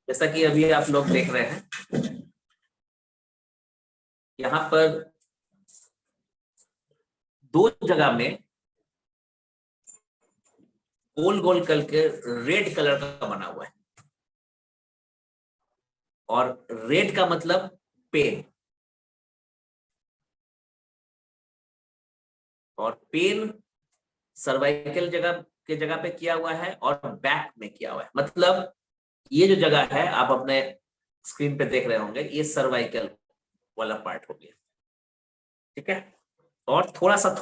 जैसा कि अभी आप लोग देख रहे हैं, यहाँ पर दो जगह में गोल गोल करके रेड कलर का बना हुआ है, और रेड का मतलब पेन, और पेन सर्वाइकल जगह पे किया हुआ है और बैक में किया हुआ है। मतलब ये जो जगह है आप अपने स्क्रीन पे देख रहे होंगे, ये सर्वाइकल वाला पार्ट हो गया, ठीक है। और थोड़ा सा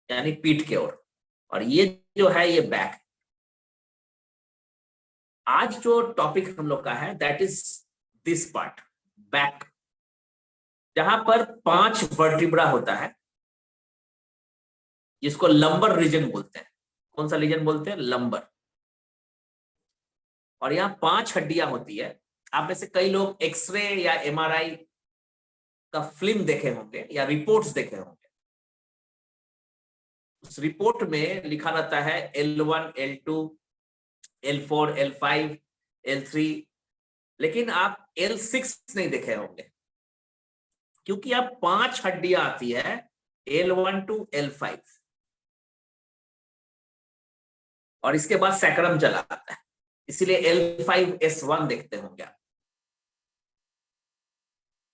यानी पीठ के और ये जो है ये बैक। आज जो टॉपिक हम लोग का है that is this part, back, जहां पर 5 वर्टिब्रा होता है, जिसको लंबर रीजन बोलते हैं। कौन सा रीजन बोलते हैं? लंबर। और यहाँ 5 हड्डियां होती है। आप में से कई लोग एक्सरे या एमआरआई का फिल्म देखे होंगे या रिपोर्ट्स देखे होंगे। उस रिपोर्ट में लिखा रहता है L1, L2, L4, L5, L3, लेकिन आप L6 नहीं देखे होंगे, क्योंकि आप 5 हड्डियां आती है L1 to L5, और इसके बाद सैक्रम चला आता है, इसीलिए L5S1 देखते होंगे आप।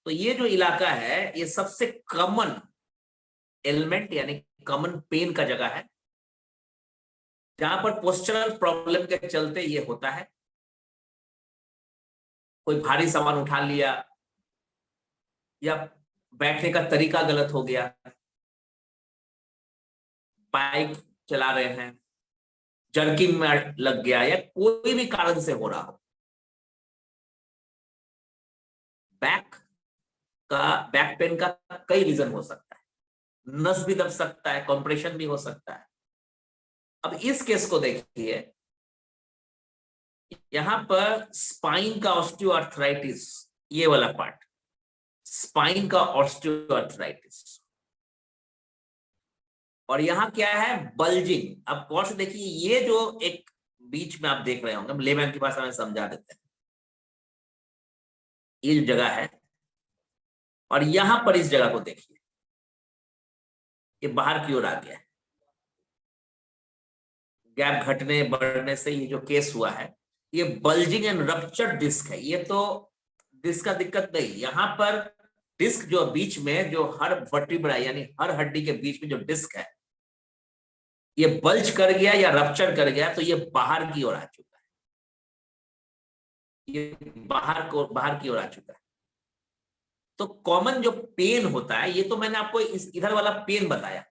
तो ये जो इलाका है ये सबसे कॉमन एलिमेंट यानी कॉमन पेन का जगह है, जहां पर पोस्चरल प्रॉब्लम के चलते ये होता है। कोई भारी सामान उठा लिया, या बैठने का तरीका गलत हो गया, बाइक चला रहे हैं, जर्किंग में लग गया, या कोई भी कारण से हो रहा हो, बैक पेन का कई रीजन हो सकता है। नस भी दब सकता है, कंप्रेशन भी हो सकता है। अब इस केस को देखिए, यहां पर स्पाइन का ऑस्टियोआर्थराइटिस, ये वाला पार्ट, स्पाइन का ऑस्टियोआर्थराइटिस, और यहां क्या है? बल्जिंग। अब गौर से देखिए, ये जो एक बीच में आप देख रहे होंगे, लेमैन के पास हमें समझा देते हैं, ये जो जगह है, और यहां पर इस जगह को देखिए, ये बाहर की ओर आ गया है। गैप घटने बढ़ने से ये जो केस हुआ है, ये बल्जिंग एंड रप्चर्ड डिस्क है। ये तो डिस्क का दिक्कत नहीं, यहां पर डिस्क जो बीच में, जो हर वर्टिब्रा यानी हर हड्डी के बीच में जो डिस्क है, ये बल्ज कर गया या रप्चर कर गया, तो ये बाहर की ओर आ चुका है, ये बाहर की ओर आ चुका है। तो कॉमन जो पेन होता है, ये तो मैंने आपको इधर वाला पेन बताया।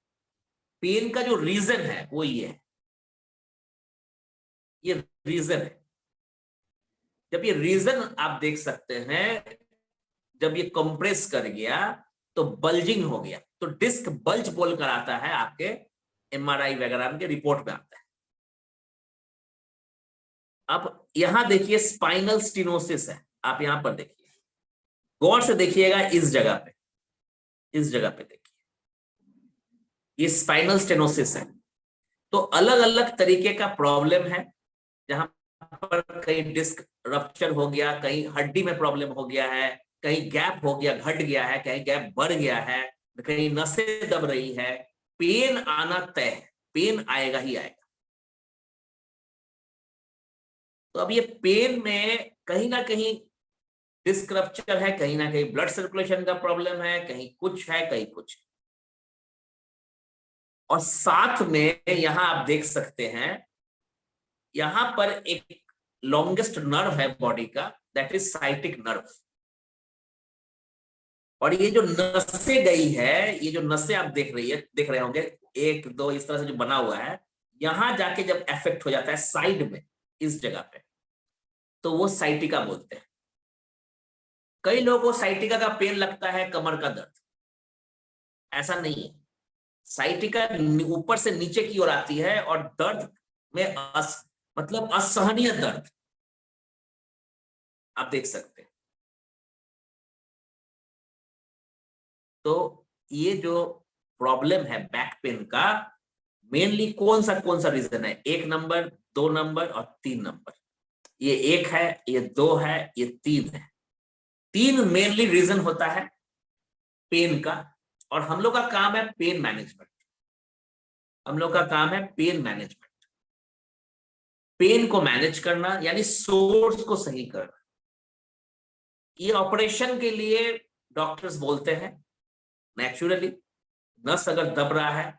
पेन का जो रीजन है वो ये है, ये रीजन है। जब ये रीजन आप देख सकते हैं, जब ये कंप्रेस कर गया तो बल्जिंग हो गया, तो डिस्क बल्ज बोल कर आता है, आपके एमआरआई वगैरह के रिपोर्ट में आता है। अब यहां देखिए स्पाइनल स्टिनोसिस है, आप यहां पर देखिए, गौर से देखिएगा, इस जगह पे, इस जगह पे देखिए, ये स्पाइनल स्टेनोसिस है। तो अलग अलग तरीके का प्रॉब्लम है, जहां पर कहीं डिस्क रप्चर हो गया, कहीं हड्डी में प्रॉब्लम हो गया है, कहीं गैप हो गया, घट गया है, कहीं गैप बढ़ गया है, कहीं नसें दब रही है। पेन आना तय है, पेन आएगा ही आएगा। तो अब ये पेन में कहीं ना कहीं डिस्क रप्चर है, कहीं ना कहीं ब्लड सर्कुलेशन का प्रॉब्लम है, कहीं कुछ है, कहीं कुछ। और साथ में यहां आप देख सकते हैं, यहां पर एक लॉन्गेस्ट नर्व है बॉडी का, दैट इज साइटिक नर्व। और ये जो नसें गई है, ये जो नसें आप देख रहे होंगे, 1 2 इस तरह से जो बना हुआ है, यहां जाके जब इफेक्ट हो जाता है साइड में, इस जगह पे, तो वो साइटिका बोलते हैं। कई लोगों को साइटिका का पेन लगता है कमर का दर्द, ऐसा नहीं है। साइटिका ऊपर से नीचे की ओर आती है, और दर्द में मतलब असहनीय दर्द आप देख सकते हैं। तो ये जो प्रॉब्लम है बैक पेन का, मेनली कौन सा रीजन है? 1 नंबर, 2 नंबर और 3 नंबर। ये 1 है, ये 2 है, ये 3 है। 3 मेनली रीजन होता है पेन का, और हम लोग का काम है पेन मैनेजमेंट। हम लोग का काम है पेन मैनेजमेंट, पेन को मैनेज करना, यानी सोर्स को सही करना। ये ऑपरेशन के लिए डॉक्टर्स बोलते हैं नेचुरली, नस अगर दब रहा है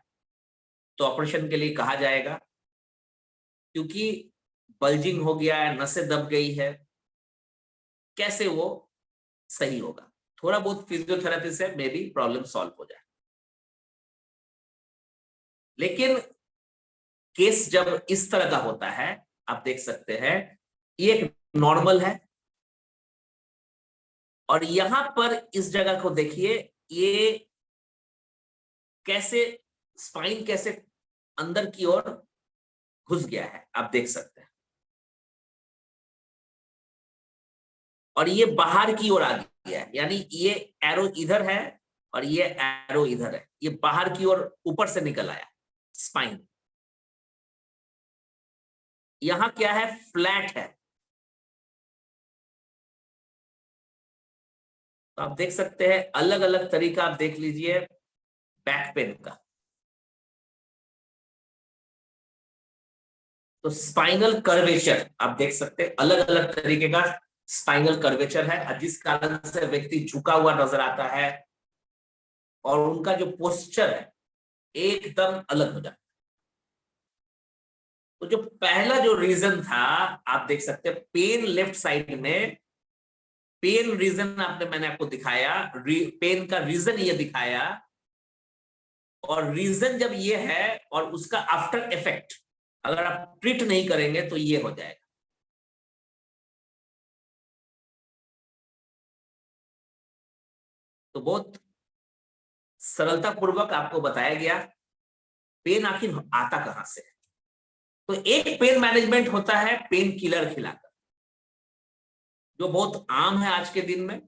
तो ऑपरेशन के लिए कहा जाएगा, क्योंकि बल्जिंग हो गया है, नसें दब गई है, कैसे वो सही होगा। थोड़ा बहुत फिजियोथेरेपी से मे बी प्रॉब्लम सॉल्व हो जाए। लेकिन केस जब इस तरह का होता है, आप देख सकते हैं ये एक नॉर्मल है, और यहां पर इस जगह को देखिए, ये कैसे स्पाइन कैसे अंदर की ओर घुस गया है, आप देख सकते हैं। और ये बाहर की ओर आ गया है, यानी ये एरो इधर है और ये एरो इधर है, ये बाहर की ओर ऊपर से निकल आया स्पाइन। यहां क्या है, फ्लैट है। तो आप देख सकते हैं अलग अलग तरीका, आप देख लीजिए बैक पेन का। तो स्पाइनल कर्वेचर आप देख सकते हैं, अलग अलग तरीके का स्पाइनल कर्वेचर है, जिस कारण से व्यक्ति झुका हुआ नजर आता है और उनका जो पोस्चर है एकदम अलग हो जाता है। तो जो पहला जो रीजन था, आप देख सकते हैं पेन लेफ्ट साइड में, पेन रीजन मैंने आपको दिखाया, पेन का रीजन ये दिखाया, और रीजन जब ये है और उसका आफ्टर इफेक्ट अगर आप ट्रीट नहीं करेंगे तो ये हो जाएगा। तो बहुत सरलता पूर्वक आपको बताया गया पेन आखिर आता कहां से है। तो एक पेन मैनेजमेंट होता है पेन किलर खिलाकर, जो बहुत आम है आज के दिन में।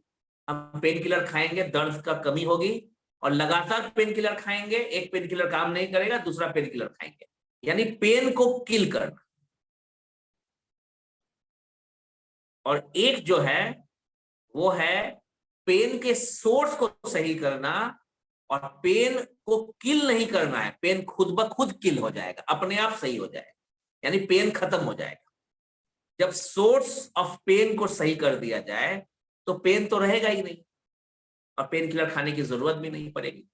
हम पेन किलर खाएंगे, दर्द का कमी होगी, और लगातार पेन किलर खाएंगे, एक पेन किलर काम नहीं करेगा, दूसरा पेन किलर खाएंगे, यानी पेन को किल करना। और एक जो है वो है पेन के सोर्स को सही करना, और पेन को किल नहीं करना है, पेन खुद ब खुद किल हो जाएगा, अपने आप सही हो जाएगा, यानी पेन खत्म हो जाएगा। जब सोर्स ऑफ पेन को सही कर दिया जाए तो पेन तो रहेगा ही नहीं, और पेन किलर खाने की जरूरत भी नहीं पड़ेगी।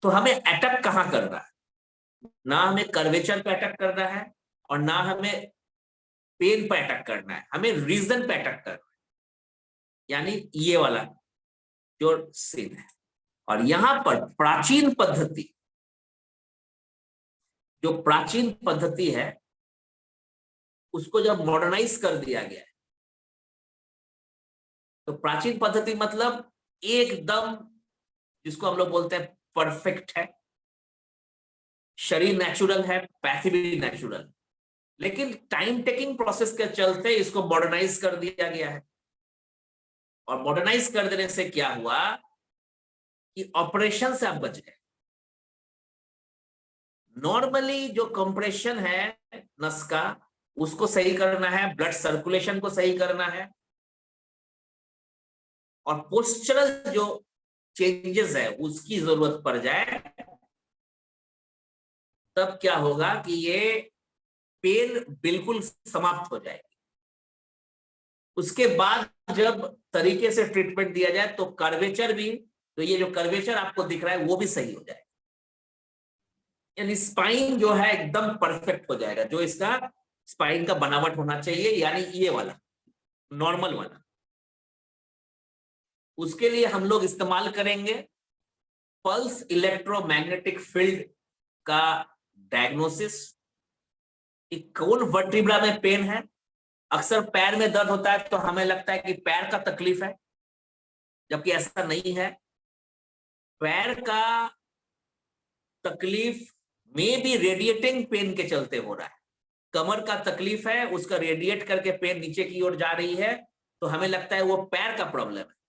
तो हमें अटैक कहां करना है, ना हमें कर्वेचर पे अटैक करना है और ना हमें पेन पे अटैक करना है, हमें रीजन पे अटैक करना है, यानी ये वाला जो सीन है। और यहां पर प्राचीन पद्धति, जो प्राचीन पद्धति है उसको जब मॉडर्नाइज कर दिया गया है, तो प्राचीन पद्धति मतलब एकदम जिसको हम लोग बोलते हैं परफेक्ट है, शरीर नेचुरल है, पैथी भी नेचुरल, लेकिन टाइम टेकिंग प्रोसेस के चलते इसको मॉडर्नाइज कर दिया गया है। और मॉडर्नाइज कर देने से क्या हुआ कि ऑपरेशन से आप बच गए। नॉर्मली जो कंप्रेशन है नस का, उसको सही करना है, ब्लड सर्कुलेशन को सही करना है, और पोस्चरल जो चेंजेस है उसकी जरूरत पड़ जाए, तब क्या होगा कि ये पेन बिल्कुल समाप्त हो जाएगी। उसके बाद जब तरीके से ट्रीटमेंट दिया जाए तो कर्वेचर भी, तो ये जो कर्वेचर आपको दिख रहा है वो भी सही हो जाएगा, यानी स्पाइन जो है एकदम परफेक्ट हो जाएगा, जो इसका स्पाइन का बनावट होना चाहिए, यानी ये वाला नॉर्मल वाला। उसके लिए हम लोग इस्तेमाल करेंगे पल्स इलेक्ट्रोमैग्नेटिक फील्ड का डायग्नोसिस कि कौन वर्टिब्रा में पेन है। अक्सर पैर में दर्द होता है तो हमें लगता है कि पैर का तकलीफ है, जबकि ऐसा नहीं है। पैर का तकलीफ में भी रेडिएटिंग पेन के चलते हो रहा है। कमर का तकलीफ है, उसका रेडिएट करके पेन नीचे की ओर जा रही है, तो हमें लगता है वो पैर का प्रॉब्लम है।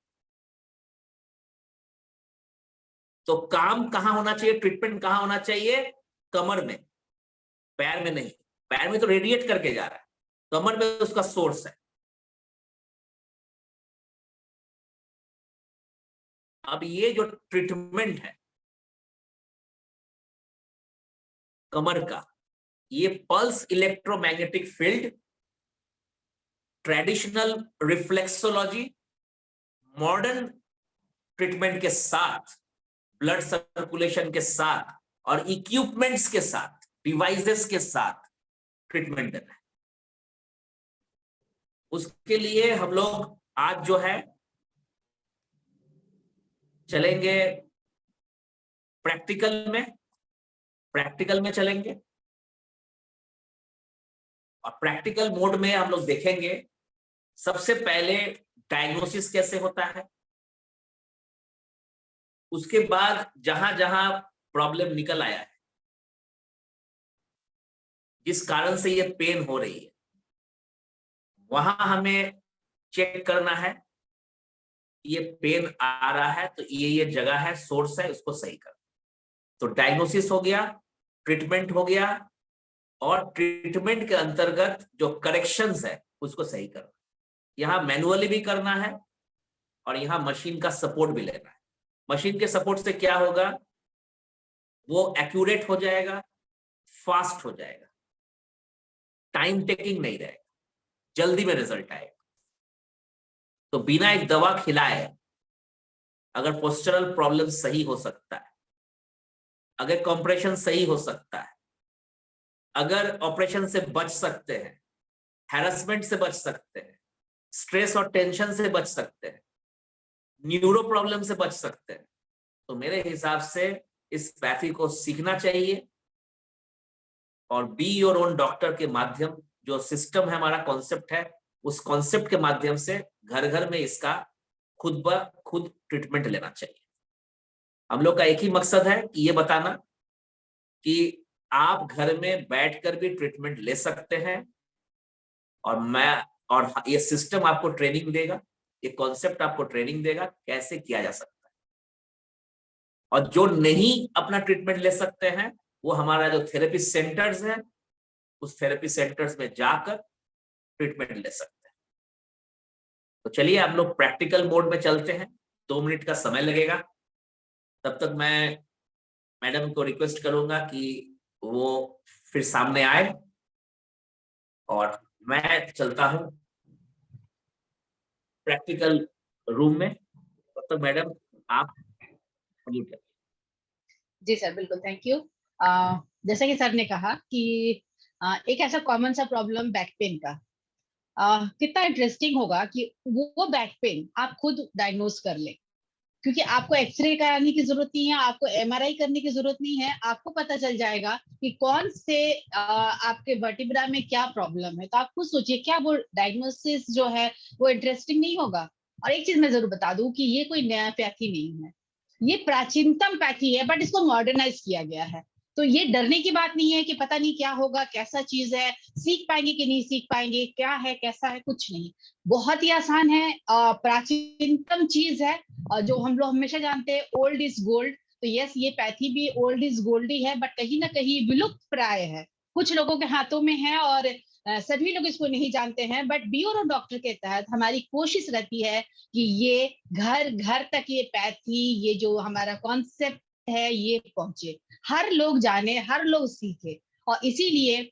तो काम कहां होना चाहिए, ट्रीटमेंट कहां होना चाहिए, कमर में, पैर में नहीं। पैर में तो रेडिएट करके जा रहा है, कमर में उसका सोर्स है। अब ये जो ट्रीटमेंट है कमर का, ये pulse electromagnetic field, traditional reflexology, modern treatment के साथ, ब्लड सर्कुलेशन के साथ और इक्विपमेंट्स के साथ, डिवाइसेस के साथ ट्रीटमेंट देना है। उसके लिए हम लोग आज जो है चलेंगे प्रैक्टिकल में चलेंगे, और प्रैक्टिकल मोड में हम लोग देखेंगे सबसे पहले डायग्नोसिस कैसे होता है, उसके बाद जहां जहां प्रॉब्लम निकल आया है, जिस कारण से ये पेन हो रही है, वहां हमें चेक करना है ये पेन आ रहा है तो ये जगह है, सोर्स है, उसको सही करना। तो डायग्नोसिस हो गया, ट्रीटमेंट हो गया, और ट्रीटमेंट के अंतर्गत जो करेक्शंस है उसको सही करना। यहां मैनुअली भी करना है और यहां मशीन का सपोर्ट भी लेना है। मशीन के सपोर्ट से क्या होगा, वो एक्यूरेट हो जाएगा, फास्ट हो जाएगा, टाइम टेकिंग नहीं रहेगा, जल्दी में रिजल्ट आएगा। तो बिना एक दवा खिलाए अगर पोस्चरल प्रॉब्लम सही हो सकता है, अगर कंप्रेशन सही हो सकता है, अगर ऑपरेशन से बच सकते हैं, हैरेसमेंट से बच सकते हैं, स्ट्रेस और टेंशन से बच सकते हैं, न्यूरो प्रॉब्लम से बच सकते हैं, तो मेरे हिसाब से इस पैथी को सीखना चाहिए और बी योर ओन डॉक्टर के माध्यम, जो सिस्टम है हमारा, कॉन्सेप्ट है, उस कॉन्सेप्ट के माध्यम से घर घर में इसका खुद ब खुद ट्रीटमेंट लेना चाहिए। हम लोग का एक ही मकसद है कि ये बताना कि आप घर में बैठकर भी ट्रीटमेंट ले सकते हैं, और ये सिस्टम आपको ट्रेनिंग देगा, ये कॉन्सेप्ट आपको ट्रेनिंग देगा कैसे किया जा सकता है। और जो नहीं अपना ट्रीटमेंट ले सकते हैं, वो हमारा जो थेरेपी सेंटर्स है, उस थेरेपी सेंटर्स में जाकर ट्रीटमेंट ले सकते हैं। तो चलिए हम लोग प्रैक्टिकल मोड में चलते हैं। 2 मिनट का समय लगेगा। तब तक मैं मैडम को रिक्वेस्ट करूंगा कि वो फिर सामने आए और मैं चलता हूं प्रैक्टिकल रूम में। तब तक मैडम आप जी सर, बिल्कुल, थैंक यू। जैसा कि सर ने कहा कि एक ऐसा कॉमन सा प्रॉब्लम बैक पेन का, कितना इंटरेस्टिंग होगा कि वो बैक पेन आप खुद डायग्नोज कर ले, क्योंकि आपको एक्सरे कराने की जरूरत नहीं है, आपको एमआरआई करने की जरूरत नहीं है, आपको पता चल जाएगा कि कौन से आपके वर्टिब्रा में क्या प्रॉब्लम है। तो आप खुद सोचिए, क्या वो डायग्नोसिस जो है वो इंटरेस्टिंग नहीं होगा? और एक चीज मैं जरूर बता दूं कि ये कोई नया पैथी नहीं है, ये प्राचीनतम पैथी है, बट इसको मॉडर्नाइज किया गया है। तो ये डरने की बात नहीं है कि पता नहीं क्या होगा, कैसा चीज है, सीख पाएंगे कि नहीं सीख पाएंगे, क्या है कैसा है, कुछ नहीं। बहुत ही आसान है, प्राचीनतम चीज है, जो हम लोग हमेशा जानते हैं, ओल्ड इज गोल्ड। तो यस, ये पैथी भी ओल्ड इज गोल्ड ही है, बट कहीं ना कहीं विलुप्त प्राय है, कुछ लोगों के हाथों में है और सभी लोग इसको नहीं जानते हैं। बट बीओरो डॉक्टर के तहत हमारी कोशिश रहती है कि ये घर घर तक ये पैथी, ये जो हमारा कॉन्सेप्ट है, ये पहुंचे, हर लोग जाने, हर लोग सीखे। और इसीलिए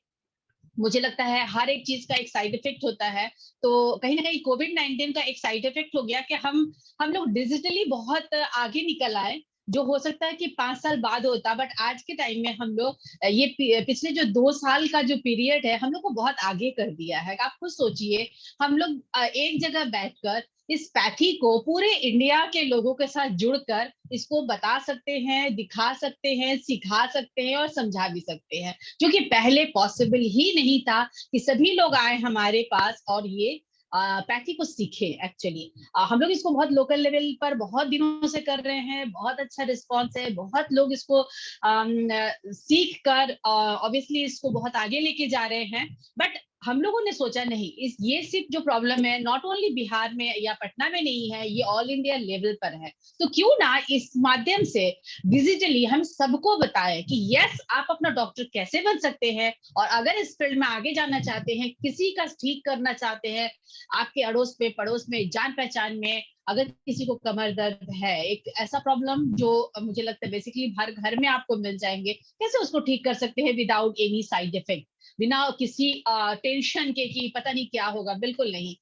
मुझे लगता है हर एक चीज का एक साइड इफेक्ट होता है। तो कहीं ना कहीं कोविड-19 का एक साइड इफेक्ट हो गया कि हम लोग डिजिटली बहुत आगे निकल आए, जो हो सकता है कि 5 साल बाद होता, बट आज के टाइम में हम लोग ये पिछले जो 2 साल का जो पीरियड है, हम लोग को बहुत आगे कर दिया है। आप खुद सोचिए, हम लोग एक जगह बैठकर इस पैथी को पूरे इंडिया के लोगों के साथ जुड़कर इसको बता सकते हैं, दिखा सकते हैं, सिखा सकते हैं और समझा भी सकते हैं, जो कि पहले पॉसिबल ही नहीं था कि सभी लोग आए हमारे पास और ये पैथी को सीखे। एक्चुअली हम लोग इसको बहुत लोकल लेवल पर बहुत दिनों से कर रहे हैं, बहुत अच्छा रिस्पॉन्स है, बहुत लोग इसको सीख कर ऑब्वियसली इसको बहुत आगे लेके जा रहे हैं। बट हम लोगों ने सोचा नहीं, इस ये सिर्फ जो प्रॉब्लम है नॉट ओनली बिहार में या पटना में नहीं है, ये ऑल इंडिया लेवल पर है। तो क्यों ना इस माध्यम से डिजिटली हम सबको बताएं कि यस, आप अपना डॉक्टर कैसे बन सकते हैं, और अगर इस फील्ड में आगे जाना चाहते हैं, किसी का ठीक करना चाहते हैं, आपके अड़ोस में पड़ोस में जान पहचान में अगर किसी को कमर दर्द है, एक ऐसा प्रॉब्लम जो मुझे लगता है बेसिकली हर घर में आपको मिल जाएंगे, कैसे उसको ठीक कर सकते हैं विदाउट एनी साइड इफेक्ट, बिना किसी टेंशन के कि पता नहीं क्या होगा, बिल्कुल नहीं।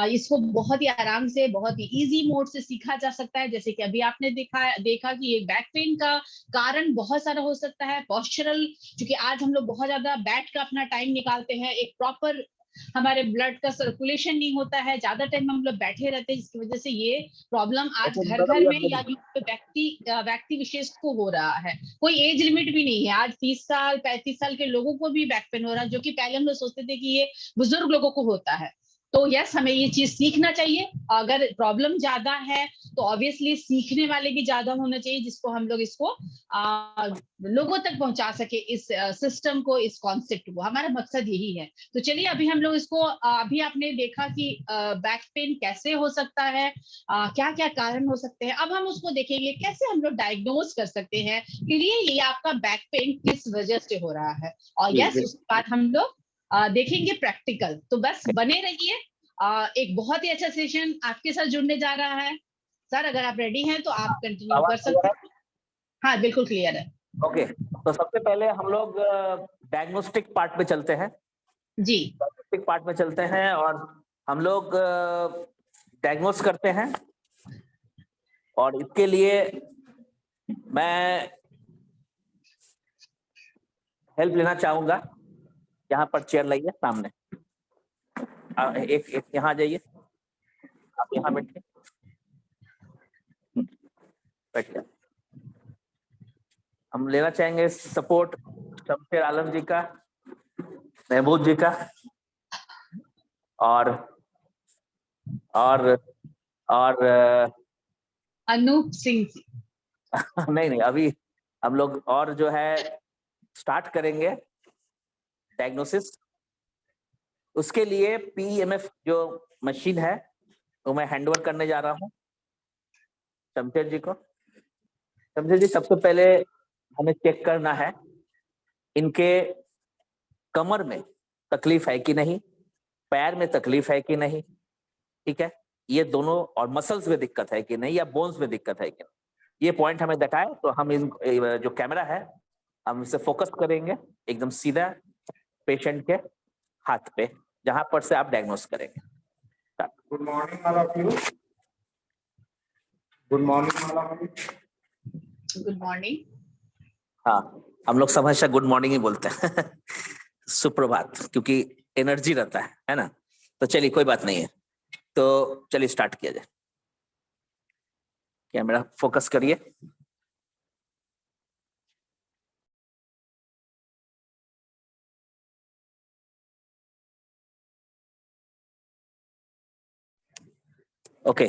इसको बहुत ही आराम से, बहुत ही इजी मोड से सीखा जा सकता है। जैसे कि अभी आपने देखा कि एक बैक पेन का कारण बहुत सारा हो सकता है, पॉस्चरल, क्योंकि आज हम लोग बहुत ज्यादा बैठ कर अपना टाइम निकालते हैं, एक प्रॉपर हमारे ब्लड का सर्कुलेशन नहीं होता है, ज्यादा टाइम हम लोग बैठे रहते हैं, जिसकी वजह से ये प्रॉब्लम आज घर घर में या व्यक्ति विशेष को हो रहा है। कोई एज लिमिट भी नहीं है, आज 30 साल 35 साल के लोगों को भी बैक पेन हो रहा है, जो कि पहले हम लोग सोचते थे कि ये बुजुर्ग लोगों को होता है। तो यस, हमें ये चीज सीखना चाहिए। अगर प्रॉब्लम ज्यादा है तो ऑब्वियसली सीखने वाले भी ज्यादा होना चाहिए, जिसको हम लोग इसको लोगों तक पहुंचा सके, इस सिस्टम को, इस कॉन्सेप्ट को। हमारा मकसद यही है। तो चलिए अभी हम लोग इसको अभी आपने देखा कि बैक पेन कैसे हो सकता है, क्या क्या कारण हो सकते हैं। अब हम उसको देखेंगे कैसे हम लोग डायग्नोज कर सकते हैं कि ये आपका बैक पेन किस वजह से हो रहा है। और यस, उसके बाद हम लोग देखेंगे प्रैक्टिकल। तो बस बने रहिए। एक बहुत ही अच्छा सेशन आपके साथ जुड़ने जा रहा है। सर अगर आप रेडी हैं तो आप कंटिन्यू कर सकते हैं। हाँ बिल्कुल क्लियर है। ओके, तो सबसे पहले हम लोग डायग्नोस्टिक पार्ट पे चलते हैं। जी डायग्नोस्टिक पार्ट में चलते हैं और हम लोग डायग्नोस करते हैं। और इसके लिए मैं हेल्प लेना चाहूंगा। यहाँ पर चेयर लाइए सामने। एक एक यहाँ जाइए, आप यहाँ बैठिए, बैठिए। हम लेना चाहेंगे सपोर्ट शमशेर आलम जी का, महबूब जी का, और और और अनूप सिंह जी। नहीं नहीं, अभी हम लोग और जो है स्टार्ट करेंगे डायग्नोसिस। उसके लिए पीएमएफ जो मशीन है वो मैं हैंडओवर करने जा रहा हूँ शमशेर जी को। शमशेर जी, सबसे पहले हमें चेक करना है इनके कमर में तकलीफ है कि नहीं, पैर में तकलीफ है कि नहीं, ठीक है, ये दोनों, और मसल्स में दिक्कत है कि नहीं, या बोन्स में दिक्कत है कि नहीं। ये पॉइंट हमें दिखाए तो हम इन जो कैमरा है हम इसे फोकस करेंगे एकदम सीधा पेशेंट के हाथ पे, जहां पर से आप डायग्नोस करेंगे। Good morning all of you. Good morning all of you. Good morning. हाँ, हम लोग सब हमेशा गुड मॉर्निंग ही बोलते हैं सुप्रभात, क्योंकि एनर्जी रहता है ना। तो चलिए कोई बात नहीं है, तो चलिए स्टार्ट किया जाए। कैमरा फोकस करिए। ओके,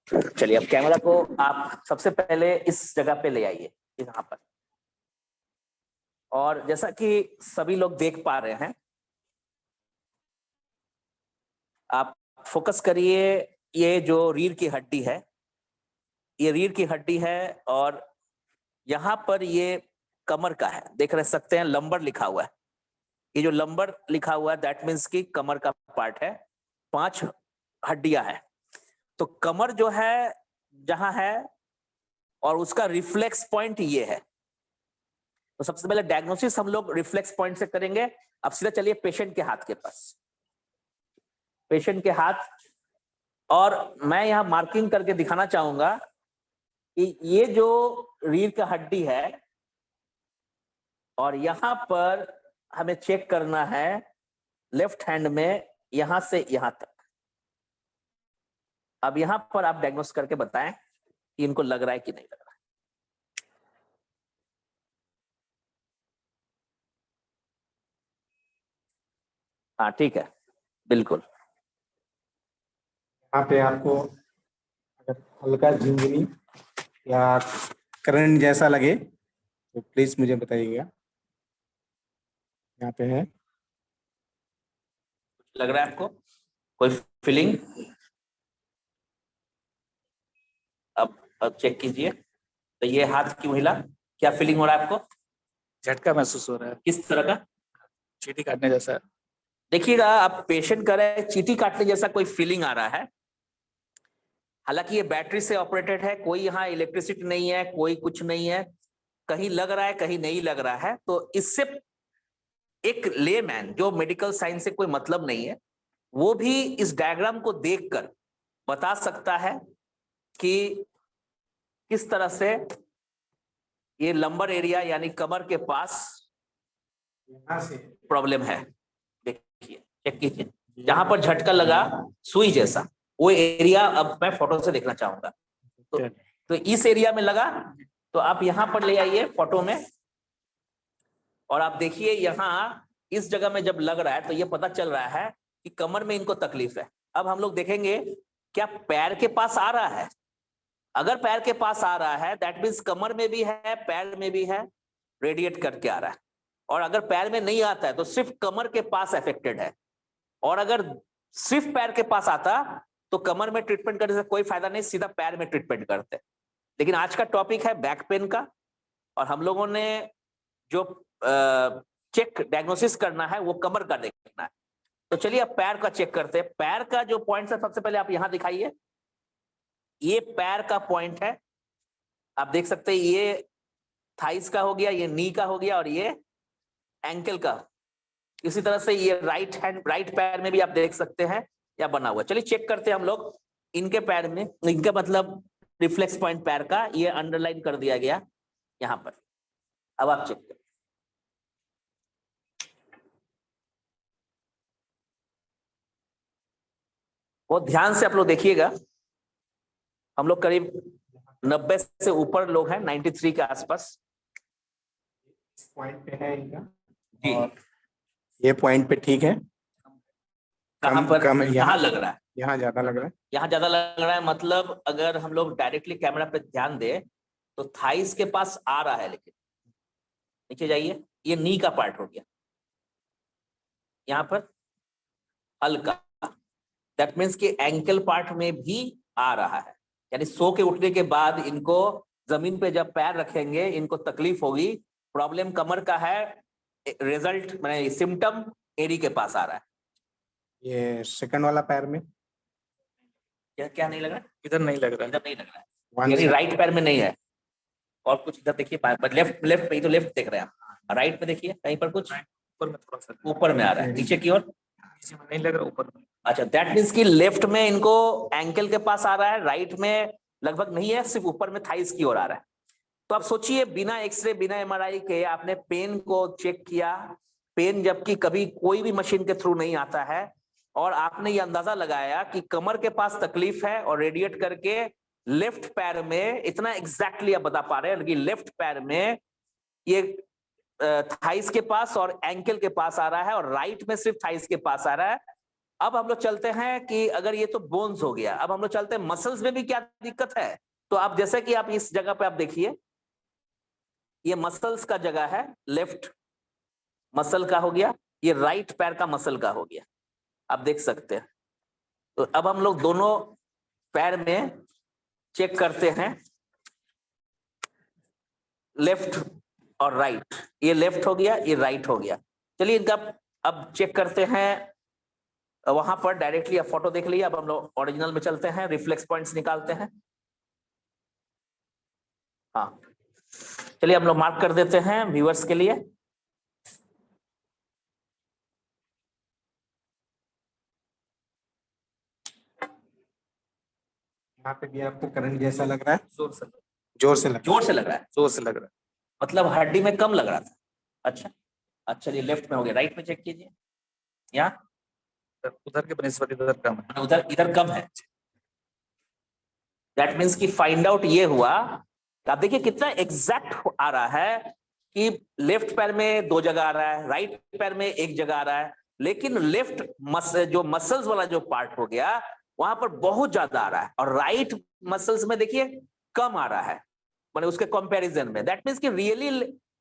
चलिए अब कैमरा को आप सबसे पहले इस जगह पे ले आइए, यहाँ पर। और जैसा कि सभी लोग देख पा रहे हैं, आप फोकस करिए, ये जो रीढ़ की हड्डी है, ये रीढ़ की हड्डी है, और यहाँ पर ये कमर का है, देख रह सकते हैं लंबर लिखा हुआ है। ये जो लंबर लिखा हुआ है दैट मीन्स कि कमर का पार्ट है। 5 हड्डियां है, तो कमर जो है जहां है, और उसका रिफ्लेक्स पॉइंट ये है। तो सबसे पहले डायग्नोसिस हम लोग रिफ्लेक्स पॉइंट से करेंगे। अब सीधा चलिए पेशेंट के हाथ के पास, पेशेंट के हाथ। और मैं यहाँ मार्किंग करके दिखाना चाहूंगा कि ये जो रीढ़ का हड्डी है, और यहाँ पर हमें चेक करना है लेफ्ट हैंड में यहां से यहां तक। अब यहां पर आप डायग्नोस करके बताएं कि इनको लग रहा है कि नहीं लग रहा है। हाँ ठीक है, बिल्कुल। यहाँ पे आपको अगर हल्का झिंझनी या करंट जैसा लगे तो प्लीज मुझे बताइएगा। यहाँ पे है। लग रहा है आपको कोई फीलिंग? अब चेक कीजिए, तो ये हाथ की महिला, क्या फीलिंग हो रहा है आपको? झटका महसूस हो रहा है, किस तरह का? चींटी काटने जैसा। देखिएगा, आप पेशेंट कर रहे हैं, चींटी काटने जैसा कोई फीलिंग आ रहा है। हालांकि ये बैटरी से ऑपरेटेड है, कोई यहाँ इलेक्ट्रिसिटी नहीं है, कोई कुछ नहीं है, कहीं लग रहा है कहीं नहीं लग रहा है। तो इससे एक लेमैन जो मेडिकल साइंस से कोई मतलब नहीं है, वो भी इस डायग्राम को देखकर बता सकता है कि किस तरह से ये लंबर एरिया यानी कमर के पास यहाँ से प्रॉब्लम है। देखिए, चेक कीजिए, जहां पर झटका लगा सुई जैसा, वो एरिया अब मैं फोटो से देखना चाहूंगा। तो इस एरिया में लगा, तो आप यहां पर ले आइए फोटो में, और आप देखिए यहां इस जगह में जब लग रहा है तो ये पता चल रहा है कि कमर में इनको तकलीफ है। अब हम लोग देखेंगे क्या पैर के पास आ रहा है। अगर पैर के पास आ रहा है दैट मीन्स कमर में भी है, पैर में भी है, रेडिएट करके आ रहा है। और अगर पैर में नहीं आता है तो सिर्फ कमर के पास अफेक्टेड है। और अगर सिर्फ पैर के पास आता तो कमर में ट्रीटमेंट करने से कोई फायदा नहीं, सीधा पैर में ट्रीटमेंट करते। लेकिन आज का टॉपिक है बैक पेन का, और हम लोगों ने जो चेक डायग्नोसिस करना है वो कमर का देखना है। तो चलिए अब पैर का चेक करते हैं। पैर का जो पॉइंट है, सबसे पहले आप यहां दिखाइए, ये पैर का पॉइंट है। आप देख सकते हैं ये थाइस का हो गया, ये नी का हो गया, और ये एंकल का। इसी तरह से ये राइट हैंड, राइट पैर में भी आप देख सकते हैं या बना हुआ। चलिए चेक करते हैं हम लोग इनके पैर में, इनका मतलब रिफ्लेक्स पॉइंट पैर का, ये अंडरलाइन कर दिया गया यहां पर। अब आप चेक करें, बहुत ध्यान से आप लोग देखिएगा। हम लोग करीब 90 से ऊपर लोग हैं, 93 के आसपास। इस पॉइंट पे है इनका, जी। और ये पॉइंट पे ठीक है। कहां पर? कम यहाँ लग रहा है, यहाँ ज्यादा लग रहा है। यहाँ ज्यादा लग रहा है। मतलब अगर हम लोग डायरेक्टली कैमरा पे ध्यान दें तो थाइस के पास आ रहा है, लेकिन नीचे जाइए, ये नी का पार्ट हो गया, यहाँ पर हल्का। दैट मीन्स कि एंकल पार्ट में भी आ रहा है, यानी सो के उठने के बाद इनको जमीन पे जब पैर रखेंगे इनको तकलीफ होगी। प्रॉब्लम कमर का है, रिजल्ट मैंने सिम्टम एरी के पास आ रहा है। ये सेकंड वाला पैर में क्या क्या नहीं लग रहा है? इधर नहीं लग रहा है। इधर नहीं लग रहा है, वन यानी से- राइट पैर में नहीं है। और कुछ इधर देखिए, लेफ्ट लेफ्ट पे, तो लेफ्ट देख रहे हैं आप। राइट पे देखिए, कहीं पर कुछ ऊपर में थोड़ा सा, ऊपर में आ रहा है, नीचे की ओर। नीचे में नहीं लग रहा, ऊपर में। अच्छा, दैट मीन्स कि लेफ्ट में इनको एंकल के पास आ रहा है, राइट में लगभग नहीं है, सिर्फ ऊपर में थाइस की ओर आ रहा है। तो आप सोचिए, बिना एक्सरे बिना एमआरआई के आपने पेन को चेक किया, पेन जबकि कभी कोई भी मशीन के थ्रू नहीं आता है, और आपने ये अंदाजा लगाया कि कमर के पास तकलीफ है और रेडिएट करके लेफ्ट पैर में, इतना एग्जैक्टली आप बता पा रहे हैं कि लेफ्ट पैर में ये थाइस के पास और एंकल के पास आ रहा है, और राइट में सिर्फ थाइस के पास आ रहा है। अब हम लोग चलते हैं कि अगर ये तो बोन्स हो गया, अब हम लोग चलते हैं मसल्स में भी क्या दिक्कत है। तो आप जैसे कि आप इस जगह पे आप देखिए, ये मसल्स का जगह है, लेफ्ट मसल का हो गया, ये राइट पैर का मसल का हो गया, आप देख सकते हैं। तो अब हम लोग दोनों पैर में चेक करते हैं, लेफ्ट और राइट। ये लेफ्ट हो गया, ये राइट हो गया। चलिए इनका अब चेक करते हैं वहां पर डायरेक्टली। अब फोटो देख लीजिए, अब हम लोग ओरिजिनल में चलते हैं, रिफ्लेक्स पॉइंट्स निकालते हैं। हाँ, चलिए हम लोग मार्क कर देते हैं व्यूअर्स के लिए। यहाँ पे भी आपको करंट जैसा लग रहा है, जोर से जोर से लग रहा जोर से लग रहा है, जोर से लग रहा है। मतलब हड्डी में कम लग रहा था। अच्छा अच्छा, ये लेफ्ट में हो गया, राइट में चेक कीजिए, यहाँ उधर के बनिस्बत इधर कम है। उधर इधर कम है। दैट मीन्स कि फाइंड आउट ये हुआ, आप देखिए कितना एग्जैक्ट आ रहा है कि लेफ्ट पैर में 2 जगह आ रहा है, राइट पैर में 1 जगह आ रहा है, लेकिन लेफ्ट जो मसल्स वाला जो पार्ट हो गया वहां पर बहुत ज्यादा आ रहा है, और राइट मसल्स में देखिए कम आ रहा है, माने उसके कंपैरिजन में। दैट मीन्स कि रियली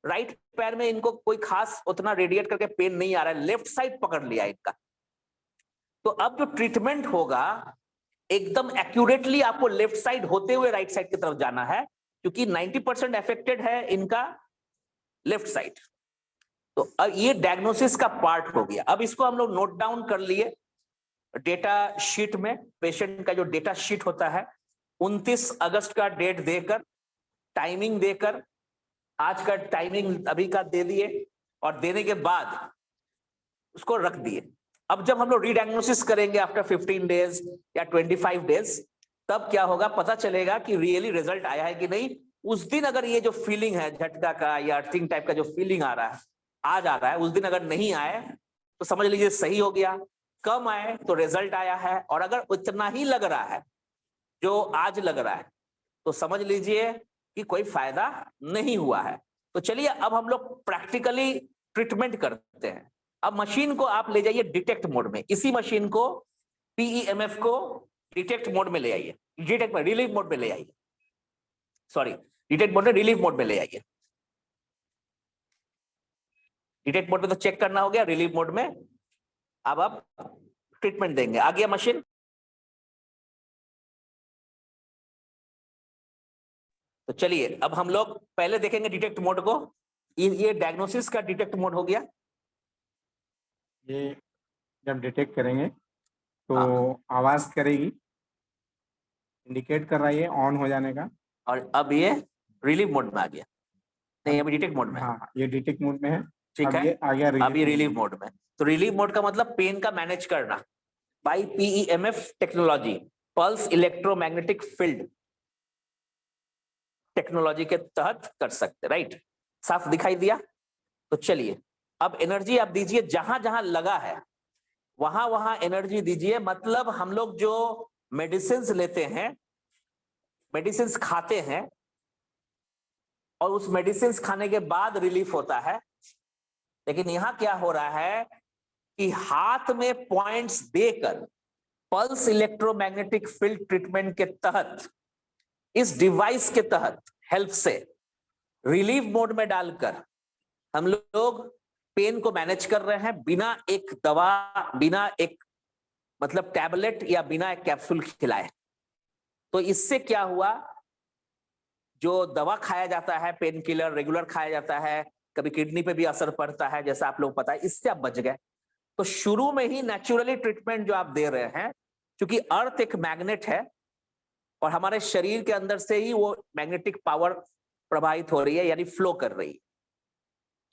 राइट पैर में इनको कोई खास उतना रेडिएट करके पेन नहीं आ रहा है, लेफ्ट साइड पकड़ लिया इनका। तो अब जो ट्रीटमेंट होगा एकदम एक्यूरेटली आपको लेफ्ट साइड होते हुए राइट साइड की तरफ जाना है, क्योंकि 90% अफेक्टेड है इनका लेफ्ट साइड। तो अब ये डायग्नोसिस का पार्ट हो गया। अब इसको हम लोग नोट डाउन कर लिए डेटा शीट में। पेशेंट का जो डेटा शीट होता है 29 अगस्त का डेट देकर, टाइमिंग देकर, आज का टाइमिंग अभी का दे दिए और देने के बाद उसको रख दिए। अब जब हम लोग रीडायग्नोसिस करेंगे आफ्टर 15 डेज या 25 डेज, तब क्या होगा, पता चलेगा कि रियली रिजल्ट आया है कि नहीं। उस दिन अगर ये जो फीलिंग है झटका का या अर्थिंग टाइप का जो फीलिंग आ रहा है, आ जा रहा है, उस दिन अगर नहीं आए तो समझ लीजिए सही हो गया, कम आए तो रिजल्ट आया है, और अगर उतना ही लग रहा है जो आज लग रहा है तो समझ लीजिए कि कोई फायदा नहीं हुआ है। तो चलिए अब हम लोग प्रैक्टिकली ट्रीटमेंट करते हैं। अब मशीन को आप ले जाइए डिटेक्ट मोड में, इसी मशीन को PEMF को डिटेक्ट मोड में ले आइए, डिटेक्ट में रिलीव मोड में ले आइए, सॉरी डिटेक्ट मोड में रिलीव मोड में ले आइए। डिटेक्ट मोड में तो चेक करना हो गया, रिलीव मोड में अब आप ट्रीटमेंट देंगे। आ गया मशीन। तो चलिए अब हम लोग पहले देखेंगे डिटेक्ट मोड को। ये डायग्नोसिस का डिटेक्ट मोड हो गया। ये जब डिटेक्ट करेंगे तो हाँ। आवाज करेगी, इंडिकेट कर रहा है ये ऑन हो जाने का। और अब ये रिलीव मोड में आ गया, नहीं अभी डिटेक्ट मोड में है। हाँ, ये डिटेक्ट मोड में है। ठीक अब है, ये आ गया अब ये relief रिलीव मोड में। तो रिलीव मोड का मतलब पेन का मैनेज करना by PEMF technology, pulse electromagnetic field technology के तहत कर सकते, राइट। साफ दिखाई दिया। तो चलिए अब एनर्जी आप दीजिए, जहां जहां लगा है वहां वहां एनर्जी दीजिए। मतलब हम लोग जो मेडिसिन लेते हैं, मेडिसिन खाते हैं और उस मेडिसिन खाने के बाद रिलीफ होता है, लेकिन यहां क्या हो रहा है कि हाथ में पॉइंट्स देकर पल्स इलेक्ट्रोमैग्नेटिक फील्ड ट्रीटमेंट के तहत, इस डिवाइस के तहत हेल्प से रिलीफ मोड में डालकर हम लोग पेन को मैनेज कर रहे हैं, बिना एक दवा, बिना एक मतलब टैबलेट या बिना एक कैप्सूल खिलाए। तो इससे क्या हुआ, जो दवा खाया जाता है, पेन किलर रेगुलर खाया जाता है, कभी किडनी पे भी असर पड़ता है जैसा आप लोग पता है, इससे आप बच गए। तो शुरू में ही नेचुरली ट्रीटमेंट जो आप दे रहे हैं, क्योंकि अर्थ एक मैग्नेट है और हमारे शरीर के अंदर से ही वो मैग्नेटिक पावर प्रवाहित हो रही है, यानी फ्लो कर रही है।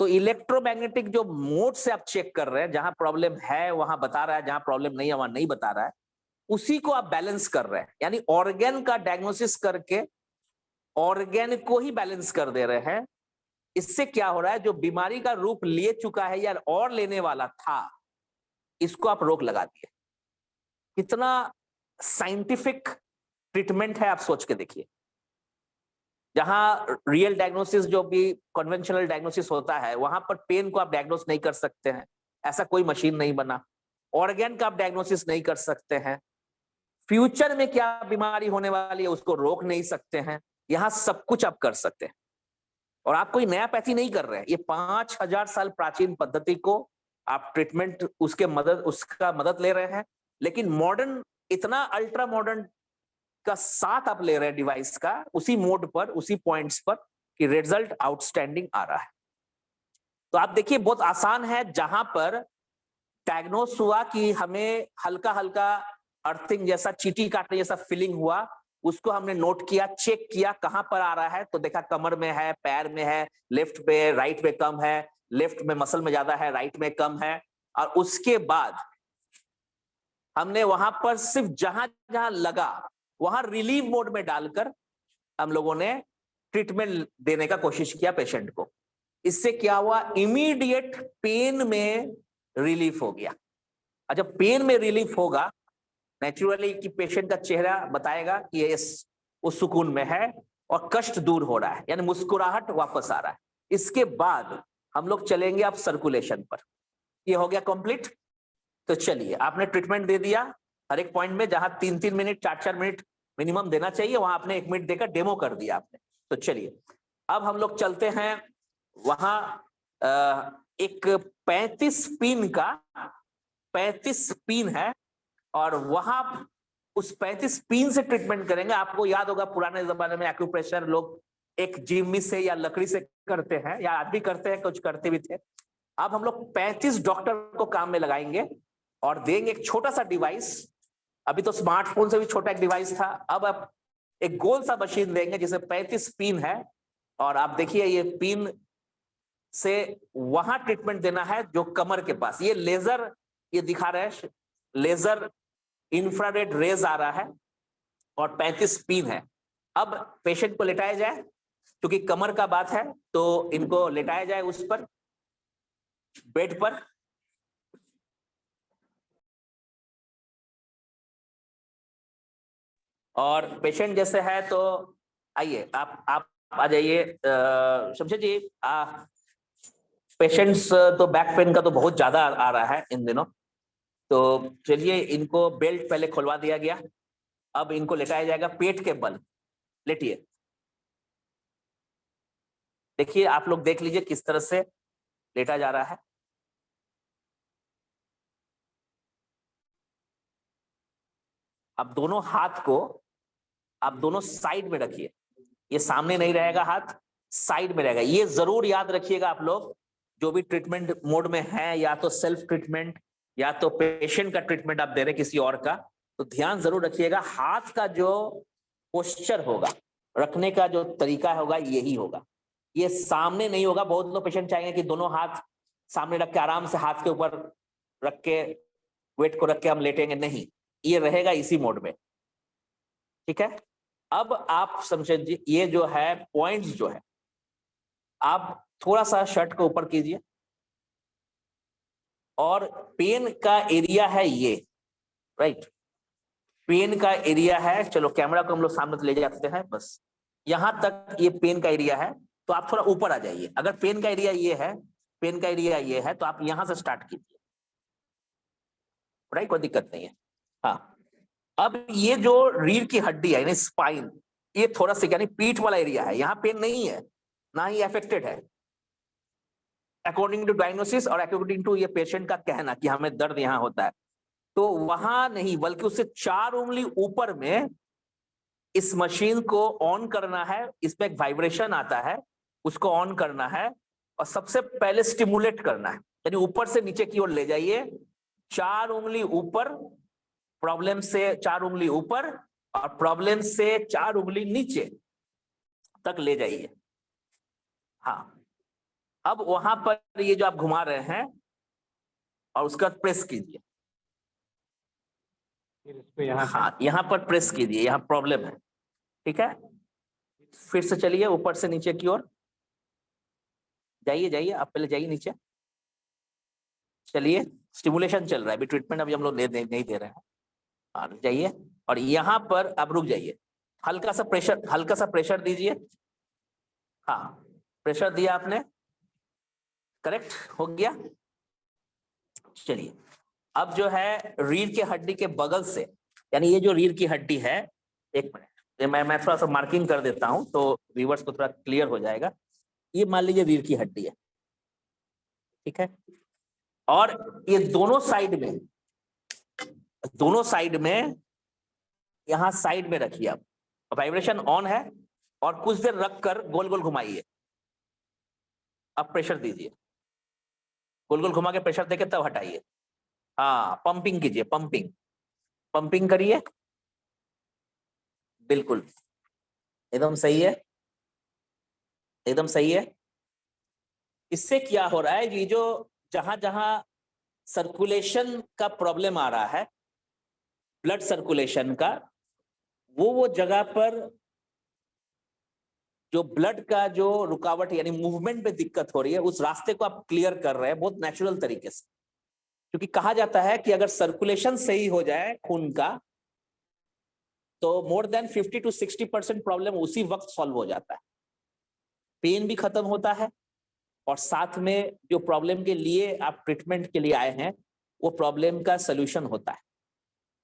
तो इलेक्ट्रोमैग्नेटिक जो मोड से आप चेक कर रहे हैं, जहां प्रॉब्लम है वहां बता रहा है, जहां प्रॉब्लम नहीं है वहां नहीं बता रहा है, उसी को आप बैलेंस कर रहे हैं। यानी ऑर्गेन का डायग्नोसिस करके ऑर्गेन को ही बैलेंस कर दे रहे हैं। इससे क्या हो रहा है, जो बीमारी का रूप ले चुका है या और लेने वाला था, इसको आप रोक लगा दिए। कितना साइंटिफिक ट्रीटमेंट है, आप सोच के देखिए। जहां रियल डायग्नोसिस जो भी कन्वेंशनल डायग्नोसिस होता है, वहां पर पेन को आप डायग्नोस नहीं कर सकते हैं, ऐसा कोई मशीन नहीं बना। ऑर्गेन का आप डायग्नोसिस नहीं कर सकते हैं। फ्यूचर में क्या बीमारी होने वाली है उसको रोक नहीं सकते हैं। यहां सब कुछ आप कर सकते हैं, और आप कोई नया पैथी नहीं कर रहे हैं। ये 5000 साल प्राचीन पद्धति को आप ट्रीटमेंट उसका मदद ले रहे हैं, लेकिन मॉडर्न, इतना अल्ट्रा मॉडर्न का साथ आप ले रहे हैं डिवाइस का, उसी मोड पर, उसी पॉइंट्स पर, कि रिजल्ट आउटस्टैंडिंग आ रहा है। तो आप देखिए बहुत आसान है। जहां पर डायग्नोस हुआ कि हमें हल्का हल्का अर्थिंग जैसा, चींटी काटने जैसा फीलिंग हुआ, उसको हमने नोट किया, चेक किया कहां पर आ रहा है, तो देखा कमर में है, पैर में है, लेफ्ट पे, राइट में कम है, लेफ्ट में मसल में ज्यादा है, राइट में कम है। और उसके बाद हमने वहां पर सिर्फ जहां जहां लगा वहां रिलीव मोड में डालकर हम लोगों ने ट्रीटमेंट देने का कोशिश किया पेशेंट को। इससे क्या हुआ, इमीडिएट पेन में रिलीफ हो गया। और जब पेन में रिलीफ होगा, नेचुरली कि पेशेंट का चेहरा बताएगा कि ये उस सुकून में है और कष्ट दूर हो रहा है, यानी मुस्कुराहट वापस आ रहा है। इसके बाद हम लोग चलेंगे अब सर्कुलेशन पर। ये हो गया कंप्लीट। तो चलिए, आपने ट्रीटमेंट दे दिया हर एक पॉइंट में, जहां 3-3 मिनट 4-4 मिनट मिनिमम देना चाहिए, वहां आपने 1 मिनट देकर डेमो कर दिया आपने। तो चलिए अब हम लोग चलते हैं वहां एक 35 पिन है और वहां उस 35 पिन से ट्रीटमेंट करेंगे। आपको याद होगा पुराने जमाने में एक्यूप्रेशर लोग एक जिम्मी से या लकड़ी से करते हैं, या आज भी करते हैं, कुछ करते भी थे। अब हम लोग 35 डॉक्टर को काम में लगाएंगे और देंगे एक छोटा सा डिवाइस। अभी तो स्मार्टफोन से भी छोटा एक डिवाइस था, अब आप एक गोल सा मशीन देंगे जिसे 35 पिन है, और आप देखिए ये पिन से वहां ट्रीटमेंट देना है जो कमर के पास। ये लेजर, ये दिखा रहे हैं लेजर इंफ्रारेड रेज आ रहा है और 35 पिन है। अब पेशेंट को लेटाया जाए, क्योंकि कमर का बात है तो इनको लेटाया जाए उस पर, बेड पर। और पेशेंट जैसे है तो आइए आप आ जाइए। शमशेद जी, पेशेंट्स तो बैक पेन का तो बहुत ज्यादा आ रहा है इन दिनों, तो चलिए इनको बेल्ट पहले खुलवा दिया गया। अब इनको लेटाया जाएगा पेट के बल। लेटिए, देखिए आप लोग देख लीजिए किस तरह से लेटा जा रहा है। अब दोनों हाथ को आप दोनों साइड में रखिए, ये सामने नहीं रहेगा, हाथ साइड में रहेगा। ये जरूर याद रखिएगा आप लोग, जो भी ट्रीटमेंट मोड में है, या तो सेल्फ ट्रीटमेंट या तो पेशेंट का ट्रीटमेंट आप दे रहे किसी और का, तो ध्यान जरूर रखिएगा हाथ का जो पोस्चर होगा, रखने का जो तरीका होगा यही होगा, ये सामने नहीं होगा। बहुत लोग पेशेंट चाहेंगे कि दोनों हाथ सामने रख के आराम से हाथ के ऊपर रख के वेट को रख के हम लेटेंगे, नहीं, ये रहेगा इसी मोड में। ठीक है, अब आप शमशेद जी ये जो है पॉइंट्स जो है, आप थोड़ा सा शर्ट को ऊपर कीजिए और पेन का एरिया है ये, राइट, पेन का एरिया है। चलो कैमरा को हम लोग सामने ले जाते हैं, बस यहां तक ये पेन का एरिया है, तो आप थोड़ा ऊपर आ जाइए। अगर पेन का एरिया ये है, पेन का एरिया ये है, तो आप यहां से स्टार्ट कीजिए, राइट, कोई दिक्कत नहीं है। हाँ, अब ये जो रीढ़ की हड्डी है यानी स्पाइन, ये थोड़ा सा यानी पीठ वाला एरिया है, यहाँ पेन नहीं है, ना ही अफेक्टेड है अकॉर्डिंग टू डायग्नोसिस और अकॉर्डिंग टू ये पेशेंट का कहना कि हमें दर्द यहाँ होता है। तो वहां नहीं, बल्कि उससे 4 उंगली ऊपर में इस मशीन को ऑन करना है। इसमें एक वाइब्रेशन आता है, उसको ऑन करना है और सबसे पहले स्टिमुलेट करना है, यानी ऊपर से नीचे की ओर ले जाइए। 4 उंगली ऊपर, प्रॉब्लम से 4 उंगली ऊपर, और प्रॉब्लम से 4 उंगली नीचे तक ले जाइए। हाँ, अब वहां पर ये जो आप घुमा रहे हैं और उसका प्रेस कीजिए। फिर इसको यहाँ हाँ, यहाँ पर प्रेस कीजिए, यहाँ प्रॉब्लम है। ठीक है, फिर से चलिए ऊपर से नीचे की ओर जाइए, आप पहले जाइए नीचे, चलिए स्टिमुलेशन चल रहा है, अभी ट्रीटमेंट अभी हम लोग नहीं दे रहे हैं। और जाइए और यहाँ पर आप रुक जाइए, हल्का सा प्रेशर दीजिए। हाँ, प्रेशर दिया आपने, करेक्ट हो गया। चलिए, अब जो है रीढ़ की हड्डी के बगल से, यानी ये जो रीढ़ की हड्डी है, एक मिनट मैं थोड़ा सा मार्किंग कर देता हूं तो व्यूअर्स को थोड़ा क्लियर हो जाएगा। ये मान लीजिए रीढ़ की हड्डी है, ठीक है, और ये दोनों साइड में यहां साइड में रखिए आप, वाइब्रेशन ऑन है, और कुछ देर रखकर गोल गोल घुमाइए। अब प्रेशर दीजिए, गोल गोल घुमा के प्रेशर देके तब हटाइए। हाँ, पंपिंग कीजिए, पंपिंग करिए, बिल्कुल एकदम सही है, एकदम सही है। इससे क्या हो रहा है, ये जो जहां जहां सर्कुलेशन का प्रॉब्लम आ रहा है, ब्लड सर्कुलेशन का, वो जगह पर जो ब्लड का जो रुकावट यानी मूवमेंट में दिक्कत हो रही है, उस रास्ते को आप क्लियर कर रहे हैं बहुत नेचुरल तरीके से। क्योंकि कहा जाता है कि अगर सर्कुलेशन सही हो जाए खून का, तो मोर देन 50 to 60% प्रॉब्लम उसी वक्त सॉल्व हो जाता है, पेन भी खत्म होता है, और साथ में जो प्रॉब्लम के लिए आप ट्रीटमेंट के लिए आए हैं वो प्रॉब्लम का सलूशन होता है।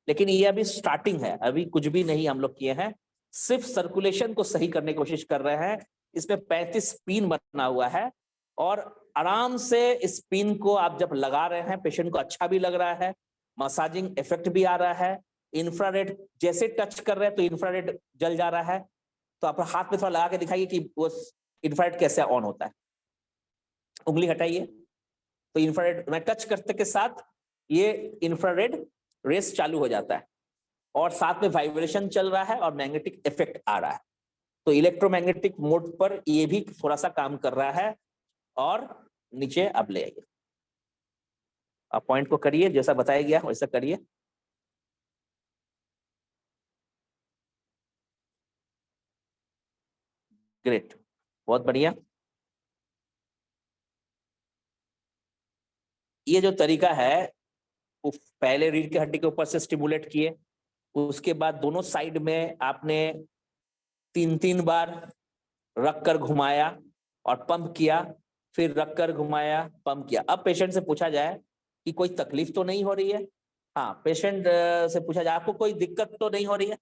लेकिन ये अभी स्टार्टिंग है, अभी कुछ भी नहीं हम लोग किए हैं, सिर्फ सर्कुलेशन को सही करने की कोशिश कर रहे हैं। इसमें 35 पिन बना हुआ है, और आराम से इस पिन को आप जब लगा रहे हैं, पेशेंट को अच्छा भी लग रहा है, मसाजिंग इफेक्ट भी आ रहा है, इंफ्रारेड जैसे टच कर रहे हैं तो इंफ्रारेड जल जा रहा है। तो आप हाथ में थोड़ा लगा के दिखाइए कि वो इंफ्रारेड कैसे ऑन होता है। उंगली हटाइए तो इंफ्रारेड मैं टच करते के साथ ये इंफ्रारेड रेस चालू हो जाता है और साथ में वाइब्रेशन चल रहा है और मैग्नेटिक इफेक्ट आ रहा है। तो इलेक्ट्रोमैग्नेटिक मोड पर ये भी थोड़ा सा काम कर रहा है। और नीचे अब ले आइए, आप पॉइंट को करिए, जैसा बताया गया वैसा करिए। ग्रेट, बहुत बढ़िया। ये जो तरीका है वो पहले रीढ़ की हड्डी के ऊपर से स्टिमुलेट किए, उसके बाद दोनों साइड में आपने 3-3 बार रख कर घुमाया और पंप किया, फिर रख कर घुमाया, पंप किया। अब पेशेंट से पूछा जाए कि कोई तकलीफ तो नहीं हो रही है? हाँ, पेशेंट से पूछा जाए आपको कोई दिक्कत तो नहीं हो रही है?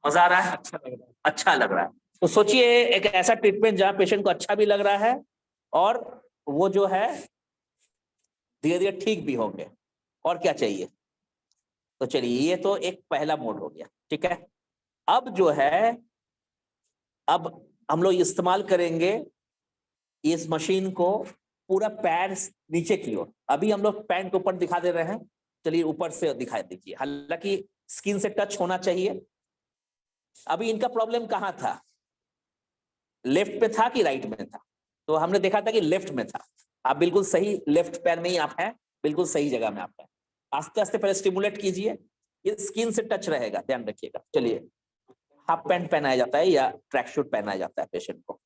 मजा आ रहा है? अच्छा लग रहा है। तो सोचिए एक ऐसा ट्रीटमेंट जहां पेशेंट को अच्छा भी लग रहा है और वो जो है धीरे धीरे ठीक भी होंगे। और क्या चाहिए? तो चलिए, ये तो एक पहला मोड हो गया, ठीक है। अब जो है, अब हम लोग इस्तेमाल करेंगे इस मशीन को पूरा पैर नीचे की ओर। अभी हम लोग पैर के ऊपर दिखा दे रहे हैं, चलिए ऊपर से दिखा दीजिए, हालांकि स्किन से टच होना चाहिए। अभी इनका प्रॉब्लम कहाँ था? लेफ्ट में था कि राइट में था? तो हमने देखा था कि लेफ्ट में था। आप बिल्कुल सही, लेफ्ट पैर में ही आप हैं, बिल्कुल सही जगह में आप हैं। आस्ते आस्ते पहले स्टिमुलेट कीजिए, ये स्किन से टच रहेगा, ध्यान रखिएगा। चलिए, हाफ पैंट पहनाया जाता है या ट्रैक सूट पहनाया जाता है पेशेंट को।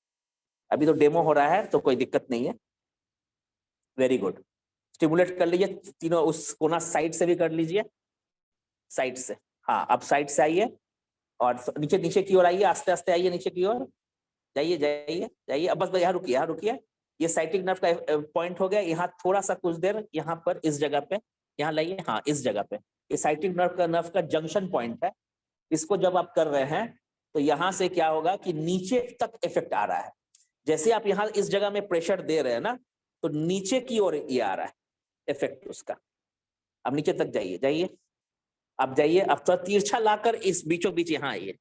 अभी तो डेमो हो रहा है तो कोई दिक्कत नहीं है। वेरी गुड, स्टिमुलेट कर लीजिए तीनों, उस कोना साइड से भी कर लीजिए, साइड से। हाँ, अब साइड से आइए और नीचे नीचे की ओर आइए, आस्ते आस्ते आइए नीचे की ओर, जाइए जाइए जाइए। अब बस यहाँ रुकिए, यहाँ रुकिए। ये साइटिक नर्व का पॉइंट हो गया। यहाँ थोड़ा सा कुछ देर यहाँ पर इस जगह पे, यहाँ लाइए, हाँ इस जगह पे। ये साइटिक नर्व का जंक्शन पॉइंट है। इसको जब आप कर रहे हैं तो यहाँ से क्या होगा कि नीचे तक इफेक्ट आ रहा है। जैसे आप यहाँ इस जगह में प्रेशर दे रहे हैं ना, तो नीचे की ओर ये आ रहा है इफेक्ट उसका। अब नीचे तक जाइए, जाइए, अब जाइए। अब थोड़ा तिरछा लाकर इस बीचों बीच यहाँ आइए,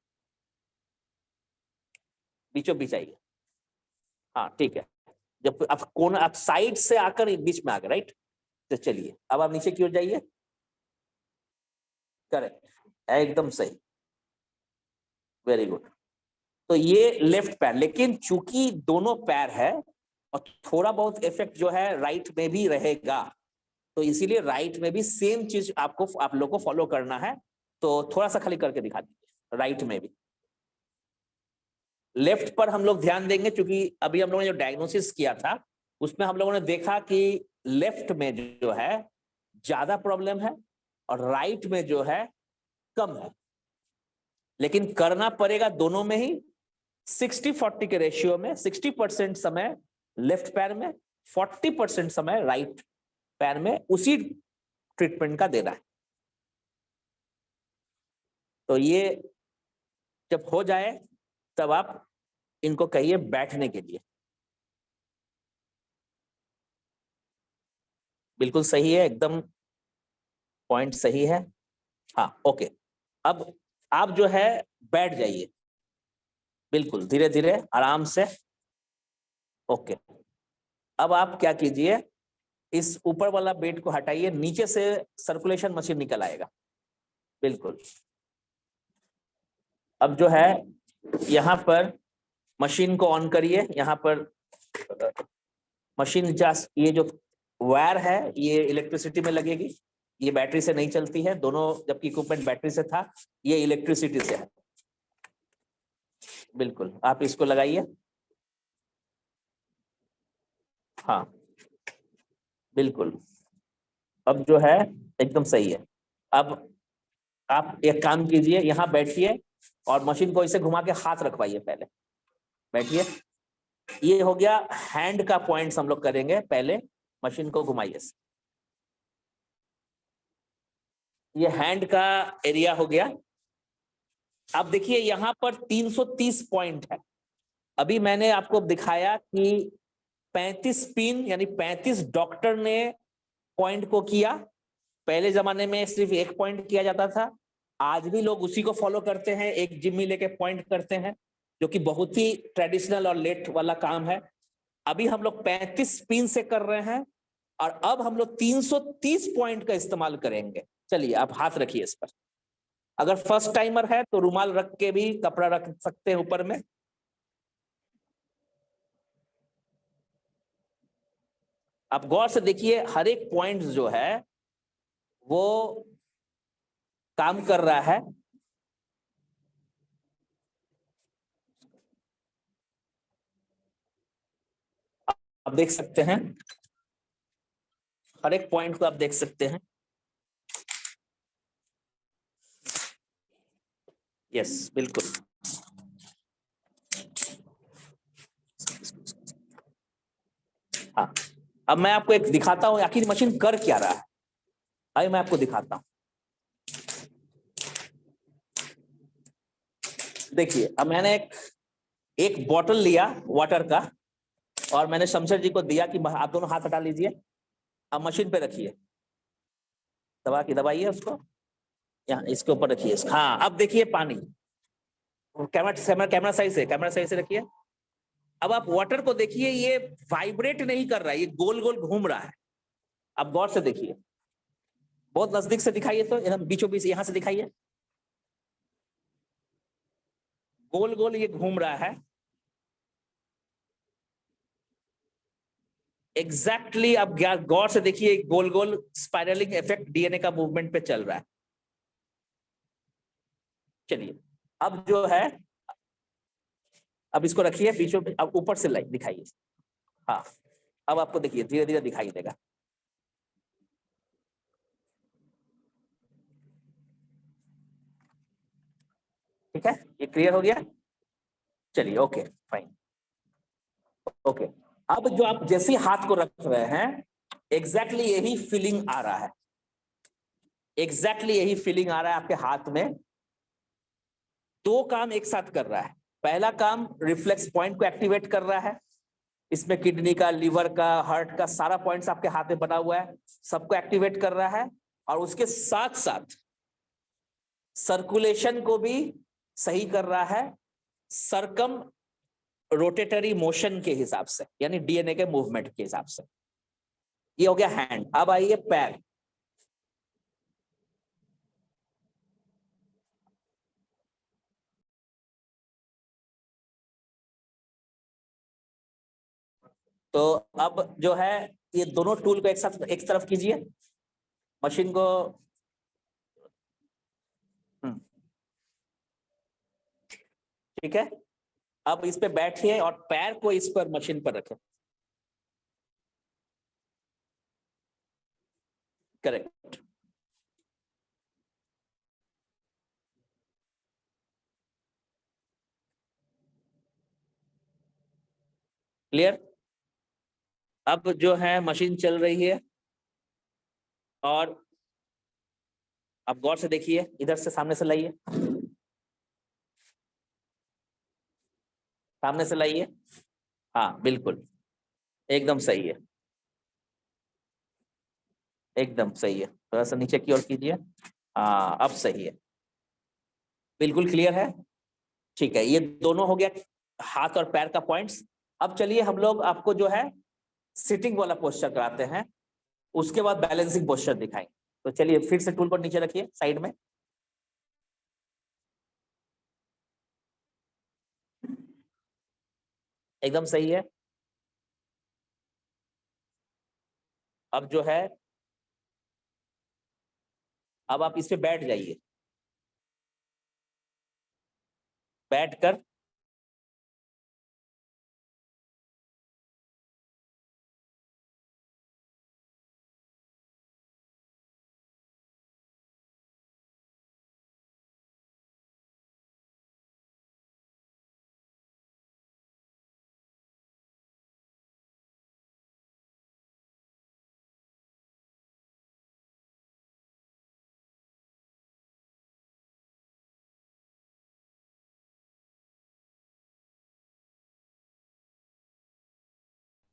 बीचों बीच आइए। हाँ ठीक है। जब आप कोना, आप साइड से आकर बीच में आ गए, राइट? तो चलिए अब आप नीचे की ओर जाइए। करेक्ट, एकदम सही, वेरी गुड। तो ये लेफ्ट पैर, लेकिन चूंकि दोनों पैर है और थोड़ा बहुत इफेक्ट जो है राइट में भी रहेगा, तो इसीलिए राइट में भी सेम चीज आपको, आप लोग को फॉलो करना है। तो थोड़ा सा खाली करके दिखा दीजिए, राइट में भी। लेफ्ट पर हम लोग ध्यान देंगे क्योंकि अभी हम लोगों ने जो डायग्नोसिस किया था उसमें हम लोगों ने देखा कि लेफ्ट में जो है ज्यादा प्रॉब्लम है और राइट में जो है कम है। लेकिन करना पड़ेगा दोनों में ही 60-40 के रेशियो में। 60% समय लेफ्ट पैर में, 40% समय राइट पैर में उसी ट्रीटमेंट का देना है। तो ये जब हो जाए तब आप इनको कहिए बैठने के लिए। बिल्कुल सही है, एकदम पॉइंट सही है। हाँ ओके, अब आप जो है बैठ जाइए, बिल्कुल धीरे धीरे आराम से। ओके, अब आप क्या कीजिए, इस ऊपर वाला बेड को हटाइए, नीचे से सर्कुलेशन मशीन निकल आएगा, बिल्कुल। अब जो है यहाँ पर मशीन को ऑन करिए। यहाँ पर मशीन जस्ट, ये जो वायर है ये इलेक्ट्रिसिटी में लगेगी, ये बैटरी से नहीं चलती है दोनों, जबकि इक्विपमेंट बैटरी से था, ये इलेक्ट्रिसिटी से है। बिल्कुल, आप इसको लगाइए। हाँ बिल्कुल, अब जो है एकदम सही है। अब आप एक काम कीजिए, यहाँ बैठिए और मशीन को इसे घुमा के हाथ रखवाइए, पहले बैठिए। ये हो गया हैंड का पॉइंट्स हम लोग करेंगे। पहले मशीन को घुमाइए, ये हैंड का एरिया हो गया। अब देखिए यहाँ पर 330 पॉइंट है, अभी मैंने आपको दिखाया कि 35 पिन यानी 35 डॉक्टर ने पॉइंट को किया। पहले जमाने में सिर्फ एक पॉइंट किया जाता था, आज भी लोग उसी को फॉलो करते हैं, एक जिम्मी लेके पॉइंट करते हैं, जो कि बहुत ही ट्रेडिशनल और लेट वाला काम है। अभी हम लोग 35 पिन से कर रहे हैं और अब हम लोग 330 पॉइंट का इस्तेमाल करेंगे। चलिए आप हाथ रखिए इस पर। अगर फर्स्ट टाइमर है तो रुमाल रख के भी कपड़ा रख सकते हैं ऊपर में। आप गौर से देखिए, हर एक पॉइंट जो है वो काम कर रहा है। आप देख सकते हैं, हर एक पॉइंट को आप देख सकते हैं। यस बिल्कुल। हाँ, अब मैं आपको एक दिखाता हूं आखिर मशीन कर क्या रहा है। आइए मैं आपको दिखाता हूं। देखिए, अब मैंने एक बॉटल लिया वाटर का और मैंने शमशेर जी को दिया कि आप दोनों हाथ हटा लीजिए, अब मशीन पे रखिए, दबाइए उसको, यहाँ इसके ऊपर रखिए। हाँ, अब देखिए पानी, कैमरा सही से रखिए। अब आप वाटर को देखिए, ये वाइब्रेट नहीं कर रहा है, ये गोल गोल घूम रहा है। अब गौर से देखिए, बहुत नजदीक से दिखाइए, तो एकदम बीचों बीच यहां से दिखाइए, गोल गोल ये घूम रहा है। एग्जैक्टली अब गौर से देखिए, गोल गोल स्पाइरलिंग इफेक्ट डीएनए का मूवमेंट पे चल रहा है। चलिए, अब जो है, अब इसको रखिए बीचों में, अब ऊपर से लाइट दिखाइए। हाँ, अब आपको देखिए धीरे धीरे दिखाई देगा। ठीक है, ये क्लियर हो गया। चलिए, ओके फाइन। ओके, अब जो आप जैसे ही हाथ को रख रहे हैं, एग्जैक्टली यही फीलिंग आ रहा है, एग्जैक्टली यही फीलिंग आ रहा है आपके हाथ में। दो काम एक साथ कर रहा है। पहला काम रिफ्लेक्स पॉइंट को एक्टिवेट कर रहा है, इसमें किडनी का, लीवर का, हार्ट का सारा पॉइंट्स आपके हाथ में बना हुआ है, सबको एक्टिवेट कर रहा है। और उसके साथ साथ सर्कुलेशन को भी सही कर रहा है, सरकम रोटेटरी मोशन के हिसाब से, यानी डीएनए के मूवमेंट के हिसाब से। ये हो गया हैंड। अब आइए पैर। तो अब जो है, ये दोनों टूल को एक साथ एक तरफ कीजिए, मशीन को। ठीक है, अब इस पे बैठिए और पैर को इस पर मशीन पर रखें। करेक्ट। क्लियर। अब जो है मशीन चल रही है और अब गौर से देखिए, इधर से सामने से लाइए, सामने से लाइए। हाँ बिल्कुल, एकदम सही है, एकदम सही है। थोड़ा सा नीचे की ओर कीजिए। हाँ, अब सही है, बिल्कुल क्लियर है। ठीक है, ये दोनों हो गया हाथ और पैर का पॉइंट्स। अब चलिए हम लोग आपको जो है सिटिंग वाला पोस्चर कराते हैं, उसके बाद बैलेंसिंग पोस्चर दिखाएंगे। तो चलिए फिर से टूल को नीचे रखिए साइड में। एकदम सही है। अब जो है, अब आप इस पे बैठ जाइए, बैठकर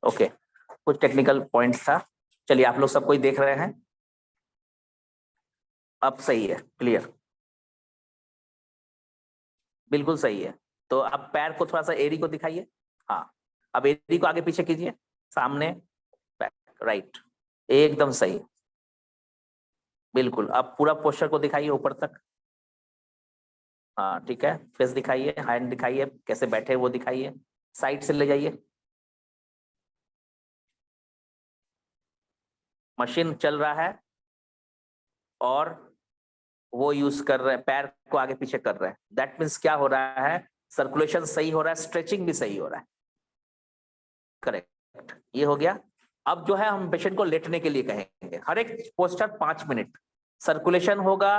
ओके, कुछ टेक्निकल पॉइंट्स था। चलिए आप लोग सब कोई देख रहे हैं, अब सही है, क्लियर, बिल्कुल सही है। तो अब पैर को थोड़ा सा एरी को दिखाइए। हाँ, अब एरी को आगे पीछे कीजिए, सामने, बैक, राइट, एकदम सही, बिल्कुल। अब पूरा पोस्चर को दिखाइए ऊपर तक। हाँ ठीक है, फेस दिखाइए, हैंड दिखाइए, कैसे बैठे वो दिखाइए, साइड से ले जाइए। मशीन चल रहा है और वो यूज कर रहे हैं, पैर को आगे पीछे कर रहे हैं। दैट मीन्स क्या हो रहा है, सर्कुलेशन सही हो रहा है, स्ट्रेचिंग भी सही हो रहा है। करेक्ट, ये हो गया। अब जो है हम पेशेंट को लेटने के लिए कहेंगे, हर एक पोस्चर 5 मिनट, सर्कुलेशन होगा,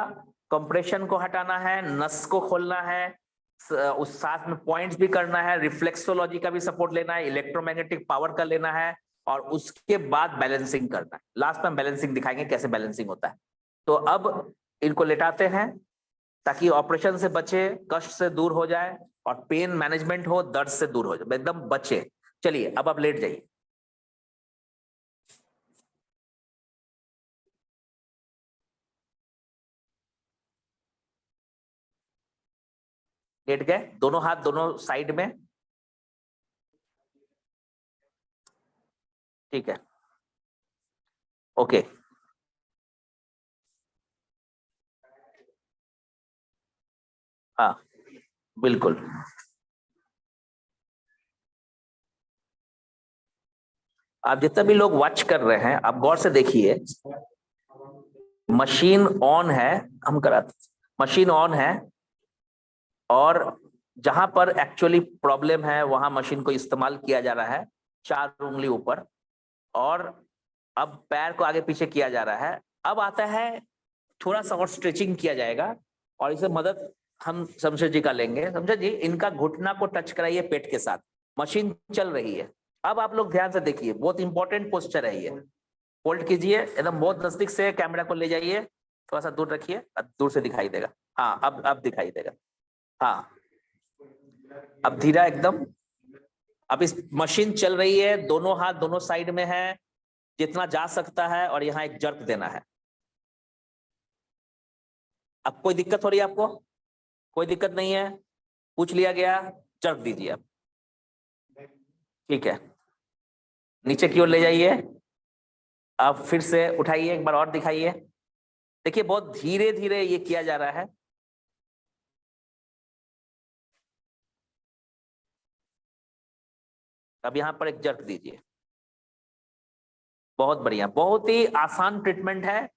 कंप्रेशन को हटाना है, नस को खोलना है, उस साथ में पॉइंट्स भी करना है, रिफ्लेक्सोलॉजी का भी सपोर्ट लेना है, इलेक्ट्रोमैग्नेटिक पावर का लेना है, और उसके बाद बैलेंसिंग करना है। लास्ट में बैलेंसिंग दिखाएंगे कैसे बैलेंसिंग होता है। तो अब इनको लेटाते हैं ताकि ऑपरेशन से बचे, कष्ट से दूर हो जाए, और पेन मैनेजमेंट हो, दर्द से दूर हो जाए, एकदम बचे। चलिए अब आप लेट जाइए। लेट गए, दोनों हाथ दोनों साइड में, ठीक है, ओके। हाँ बिल्कुल, आप जितने भी लोग वॉच कर रहे हैं आप गौर से देखिए, मशीन ऑन है, हम कराते, मशीन ऑन है, और जहां पर एक्चुअली प्रॉब्लम है वहां मशीन को इस्तेमाल किया जा रहा है, 4 उंगली ऊपर, और अब पैर को आगे पीछे किया जा रहा है। अब आता है थोड़ा सा और स्ट्रेचिंग किया जाएगा, और इसे मदद हम शमशेर जी का लेंगे। शमशेर जी, इनका घुटना को टच कराइए पेट के साथ, मशीन चल रही है। अब आप लोग ध्यान से देखिए, बहुत इंपॉर्टेंट पोस्चर है ये। होल्ड कीजिए, एकदम बहुत नजदीक से कैमरा को ले जाइए, थोड़ा सा दूर रखिए, दूर से दिखाई देगा। हाँ अब दिखाई देगा। हाँ अब धीरा एकदम। अब इस मशीन चल रही है, दोनों हाथ दोनों साइड में है, जितना जा सकता है, और यहाँ एक जर्क देना है। अब कोई दिक्कत हो रही है आपको? कोई दिक्कत नहीं है, पूछ लिया गया, जर्क दीजिए अब, ठीक है। नीचे की ओर ले जाइए, अब फिर से उठाइए, एक बार और दिखाइए। देखिए बहुत धीरे धीरे ये किया जा रहा है। अब यहाँ पर एक जर्क दीजिए, बहुत बढ़िया, बहुत ही आसान ट्रीटमेंट है,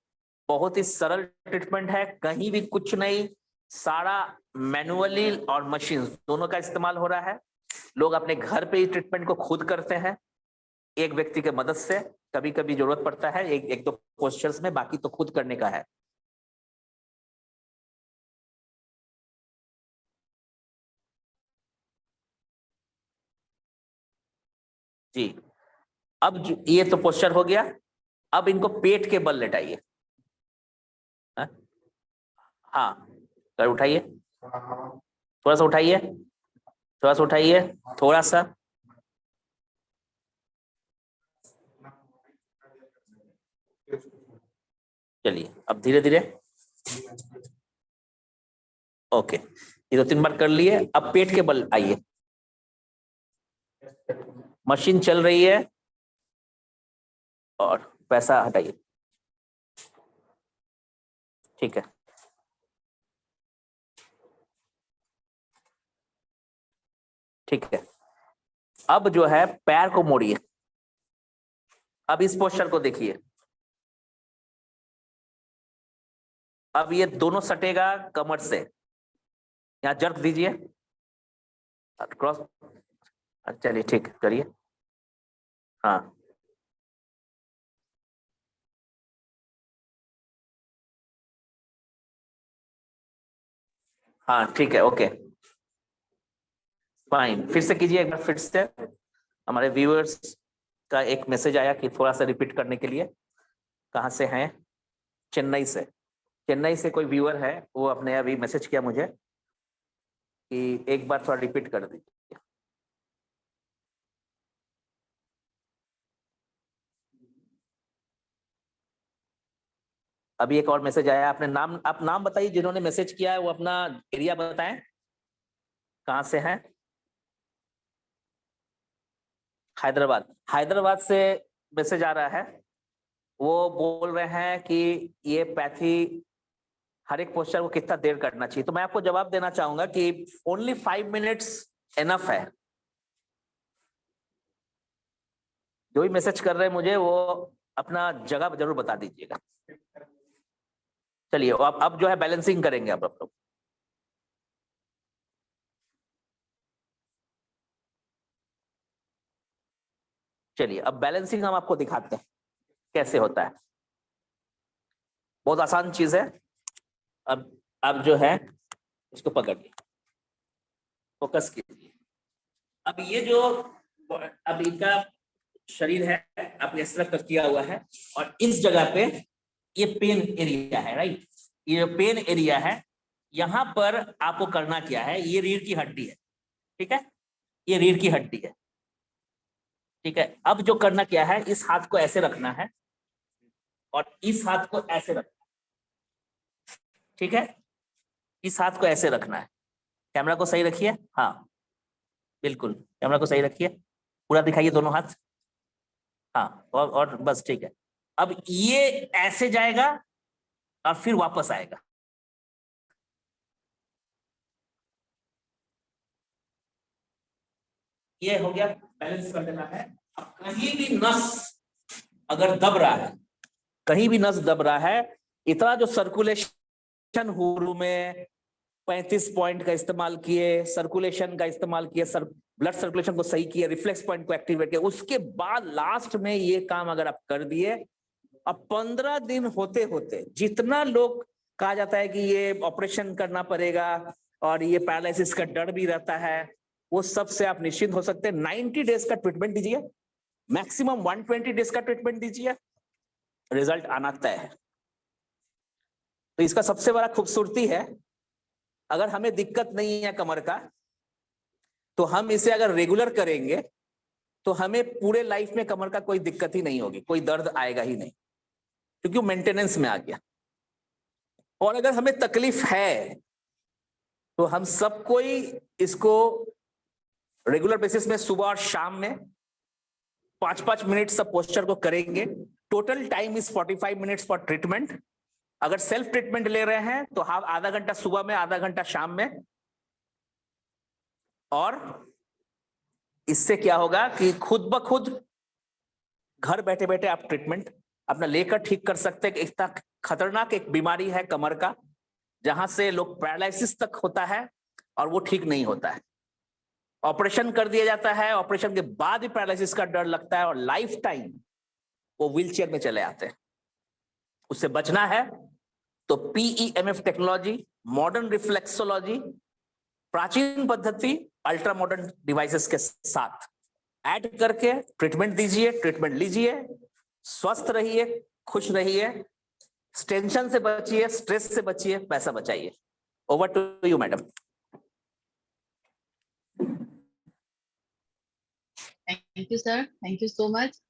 बहुत ही सरल ट्रीटमेंट है, कहीं भी कुछ नहीं, सारा मैनुअली और मशीन दोनों का इस्तेमाल हो रहा है। लोग अपने घर पे ही ट्रीटमेंट को खुद करते हैं, एक व्यक्ति के मदद से। कभी कभी जरूरत पड़ता है एक दो पोस्चर्स में, बाकी तो खुद करने का है। जी, अब ये तो पोस्चर हो गया। अब इनको पेट के बल लेटाइए। हाँ, कर उठाइए, थोड़ा सा उठाइए, थोड़ा सा उठाइए, थोड़ा सा, चलिए अब धीरे धीरे, ओके। ये 2-3 बार कर लिए, अब पेट के बल आइए, मशीन चल रही है, और पैसा हटाइए, ठीक है, ठीक है। अब जो है पैर को मोड़िए, अब इस पोस्चर को देखिए, अब ये दोनों सटेगा कमर से, यहाँ जर्क दीजिए, क्रॉस, चलिए ठीक करिए, हाँ हाँ ठीक है, ओके फाइन। फिर से कीजिए एक बार, फिर से। हमारे व्यूअर्स का एक मैसेज आया कि थोड़ा सा रिपीट करने के लिए। कहाँ से हैं? चेन्नई से। चेन्नई से कोई व्यूअर है, वो अपने अभी मैसेज किया मुझे कि एक बार थोड़ा रिपीट कर दीजिए। अभी एक और मैसेज आया, आपने नाम, आप नाम बताइए, जिन्होंने मैसेज किया है वो अपना एरिया बताएं, कहाँ से है। हैदराबाद, हैदराबाद से मैसेज आ रहा है। वो बोल रहे हैं कि ये पैथी हर एक पोस्चर को कितना देर करना चाहिए। तो मैं आपको जवाब देना चाहूंगा कि ओनली 5 मिनट्स एनफ है। जो भी मैसेज कर रहे हैं मुझे, वो अपना जगह जरूर बता दीजिएगा। चलिए अब जो है बैलेंसिंग करेंगे अब आप लोग। चलिए अब बैलेंसिंग हम आपको दिखाते हैं कैसे होता है। बहुत आसान चीज है। अब जो है इसको पकड़िए, फोकस कीजिए। अब ये जो, अब इनका शरीर है, आपने इस तरह किया हुआ है, और इस जगह पे ये पेन एरिया है, राइट। ये जो पेन एरिया है, यहां पर आपको करना क्या है, ये रीढ़ की हड्डी है, ठीक है, ये रीढ़ की हड्डी है, ठीक है। अब जो करना क्या है, इस हाथ को ऐसे रखना है और इस हाथ को ऐसे रखना है, ठीक है, इस हाथ को ऐसे रखना है। कैमरा को सही रखिए, हाँ बिल्कुल, कैमरा को सही रखिए, पूरा दिखाइए दोनों हाथ, हाँ, और बस ठीक है। अब ये ऐसे जाएगा और फिर वापस आएगा। ये हो गया, बैलेंस कर देना है। अब कहीं भी नस अगर दब रहा है, कहीं भी नस दब रहा है, इतना जो सर्कुलेशन हुरू में 35 पॉइंट का इस्तेमाल किए, सर्कुलेशन का इस्तेमाल किए, ब्लड सर्कुलेशन को सही किए, रिफ्लेक्स पॉइंट को एक्टिवेट किया, उसके बाद लास्ट में ये काम अगर आप कर दिए, अब 15 दिन होते होते जितना लोग कहा जाता है कि ये ऑपरेशन करना पड़ेगा और ये पैरालिसिस का डर भी रहता है, वो सब से आप निश्चिंत हो सकते हैं। 90 डेज का ट्रीटमेंट दीजिए, मैक्सिमम 120 डेज का ट्रीटमेंट दीजिए, रिजल्ट आना तय है। तो इसका सबसे बड़ा खूबसूरती है, अगर हमें दिक्कत नहीं है कमर का, तो हम इसे अगर रेगुलर करेंगे तो हमें पूरे लाइफ में कमर का कोई दिक्कत ही नहीं होगी, कोई दर्द आएगा ही नहीं, क्योंकि वो मेंटेनेंस में आ गया। और अगर हमें तकलीफ है तो हम सब कोई इसको रेगुलर बेसिस में सुबह और शाम में 5-5 मिनट सब पोस्चर को करेंगे। Total time is 45 minutes for treatment. अगर सेल्फ ट्रीटमेंट ले रहे हैं तो हाफ आधा घंटा सुबह में, आधा घंटा शाम में। और इससे क्या होगा कि खुद ब खुद घर बैठे बैठे आप ट्रीटमेंट अपना लेकर ठीक कर सकते हैं। इतना खतरनाक एक बीमारी है कमर का, जहां से लोग पैरालिसिस तक होता है और वो ठीक नहीं होता है। ऑपरेशन कर दिया जाता है, ऑपरेशन के बाद भी पैरालिसिस का डर लगता है और लाइफ टाइम वो व्हीलचेयर में चले आते हैं। उससे बचना है तो PEMF टेक्नोलॉजी, मॉडर्न रिफ्लेक्सोलॉजी, प्राचीन पद्धति अल्ट्रा मॉडर्न डिवाइसेस के साथ ऐड करके ट्रीटमेंट दीजिए, ट्रीटमेंट लीजिए, स्वस्थ रहिए, खुश रहिए, टेंशन से बचिए, स्ट्रेस से बचिए, पैसा बचाइए। Over to you madam. Thank you sir, thank you so much.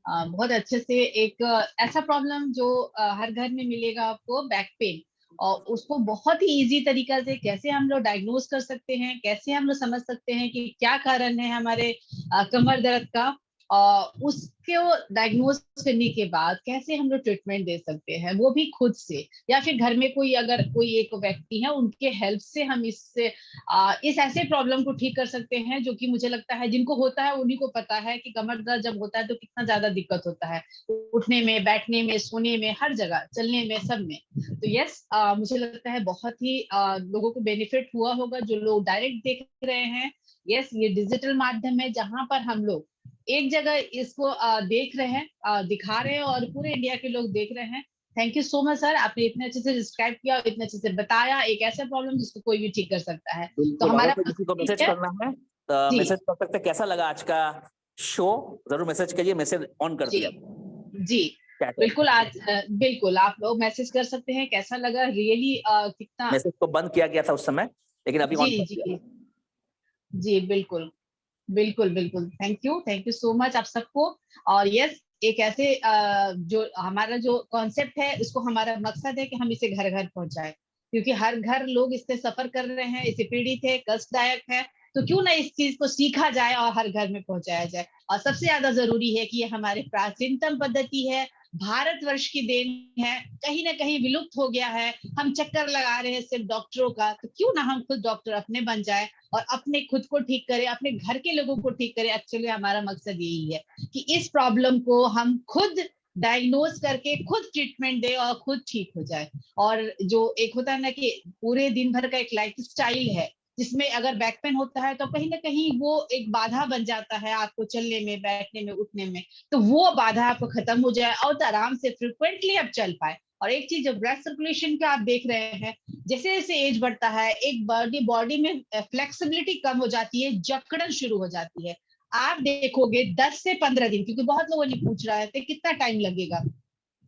बहुत अच्छे से एक ऐसा प्रॉब्लम जो हर घर में मिलेगा आपको, बैक पेन, और उसको बहुत ही इजी तरीका से कैसे हम लोग डायग्नोज कर सकते हैं, कैसे हम लोग समझ सकते हैं कि क्या कारण है हमारे कमर दर्द का, और उसको डायग्नोज करने के बाद कैसे हम लोग ट्रीटमेंट दे सकते हैं, वो भी खुद से, या फिर घर में कोई अगर कोई एक व्यक्ति है उनके हेल्प से हम इससे इस ऐसे प्रॉब्लम को ठीक कर सकते हैं, जो कि मुझे लगता है जिनको होता है उन्हीं को पता है कि कमर दर्द जब होता है तो कितना ज्यादा दिक्कत होता है, उठने में, बैठने में, सोने में, हर जगह, चलने में, सब में। तो यस, मुझे लगता है बहुत ही लोगों को बेनिफिट हुआ होगा, जो लोग डायरेक्ट देख रहे हैं। यस, ये डिजिटल माध्यम है जहां पर हम लोग एक जगह इसको देख रहे हैं, दिखा रहे हैं, और पूरे इंडिया के लोग देख रहे हैं। Thank you so much sir, आपने इतने अच्छे से डिस्क्राइब किया और इतने अच्छे से बताया एक ऐसा प्रॉब्लम जिसको कोई भी ठीक कर सकता है। तो हमारा किसी को मैसेज करना है तो मैसेज कर सकते हैं, कैसा लगा आज का शो, जरूर मैसेज करिए, मैसेज ऑन कर दिया जी। बिल्कुल, आज बिल्कुल आप लोग मैसेज कर सकते हैं कैसा लगा, रियली कितना। मैसेज को बंद किया गया था उस समय, लेकिन अभी ऑन कर दिया। जी बिल्कुल बिल्कुल बिल्कुल। थैंक यू सो मच आप सबको। और यस, एक ऐसे जो हमारा जो कॉन्सेप्ट है, उसको हमारा मकसद है कि हम इसे घर घर पहुंचाए, क्योंकि हर घर लोग इससे सफर कर रहे हैं, इससे पीड़ित है, कष्टदायक है। तो क्यों ना इस चीज को सीखा जाए और हर घर में पहुंचाया जाए। और सबसे ज्यादा जरूरी है कि ये हमारी प्राचीनतम पद्धति है, भारतवर्ष की देन है, कहीं ना कहीं विलुप्त हो गया है। हम चक्कर लगा रहे हैं सिर्फ डॉक्टरों का, तो क्यों ना हम खुद डॉक्टर अपने बन जाए और अपने खुद को ठीक करें, अपने घर के लोगों को ठीक करें। एक्चुअली हमारा मकसद यही है कि इस प्रॉब्लम को हम खुद डायग्नोज करके खुद ट्रीटमेंट दे और खुद ठीक हो जाए। और जो एक होता है ना कि पूरे दिन भर का एक लाइफ स्टाइल है, जिसमें अगर बैक पेन होता है तो कहीं ना कहीं वो एक बाधा बन जाता है आपको चलने में, बैठने में, उठने में। तो वो बाधा आपको खत्म हो जाए और तो आराम से फ्रिक्वेंटली आप चल पाए। और एक चीज, जो ब्लड सर्कुलेशन का आप देख रहे हैं, जैसे जैसे एज बढ़ता है, एक बॉडी में फ्लेक्सिबिलिटी कम हो जाती है, जकड़न शुरू हो जाती है। आप देखोगे 10 से 15 दिन, क्योंकि बहुत लोगों ने पूछ रहा है कितना टाइम लगेगा,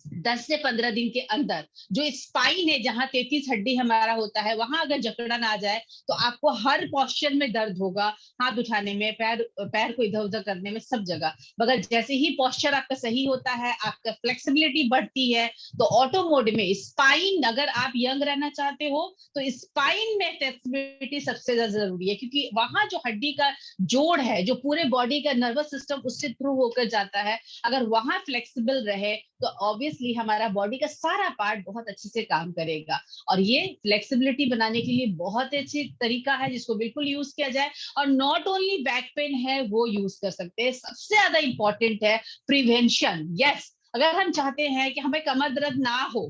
10 से 15 दिन के अंदर जो स्पाइन है, जहां 33 हड्डी हमारा होता है, वहां अगर जकड़न आ जाए तो आपको हर पोस्चर में दर्द होगा, हाथ उठाने में, पैर को इधर उधर करने में, सब जगह। मगर जैसे ही पोस्चर आपका सही होता है, आपका फ्लेक्सिबिलिटी बढ़ती है, तो ऑटो मोड में स्पाइन, अगर आप यंग रहना चाहते हो तो स्पाइन में फ्लेक्सिबिलिटी सबसे ज्यादा जरूरी है, क्योंकि वहां जो हड्डी का जोड़ है, जो पूरे बॉडी का नर्वस सिस्टम उससे थ्रू होकर जाता है, अगर वहां फ्लेक्सिबल रहे तो ऑब्वियसली हमारा बॉडी का सारा पार्ट बहुत अच्छे से काम करेगा। और ये फ्लेक्सिबिलिटी बनाने के लिए बहुत अच्छी तरीका है, जिसको बिल्कुल यूज किया जाए। और नॉट ओनली बैक पेन है वो यूज कर सकते हैं, सबसे ज्यादा इंपॉर्टेंट है प्रिवेंशन। यस, अगर हम चाहते हैं कि हमें कमर दर्द ना हो,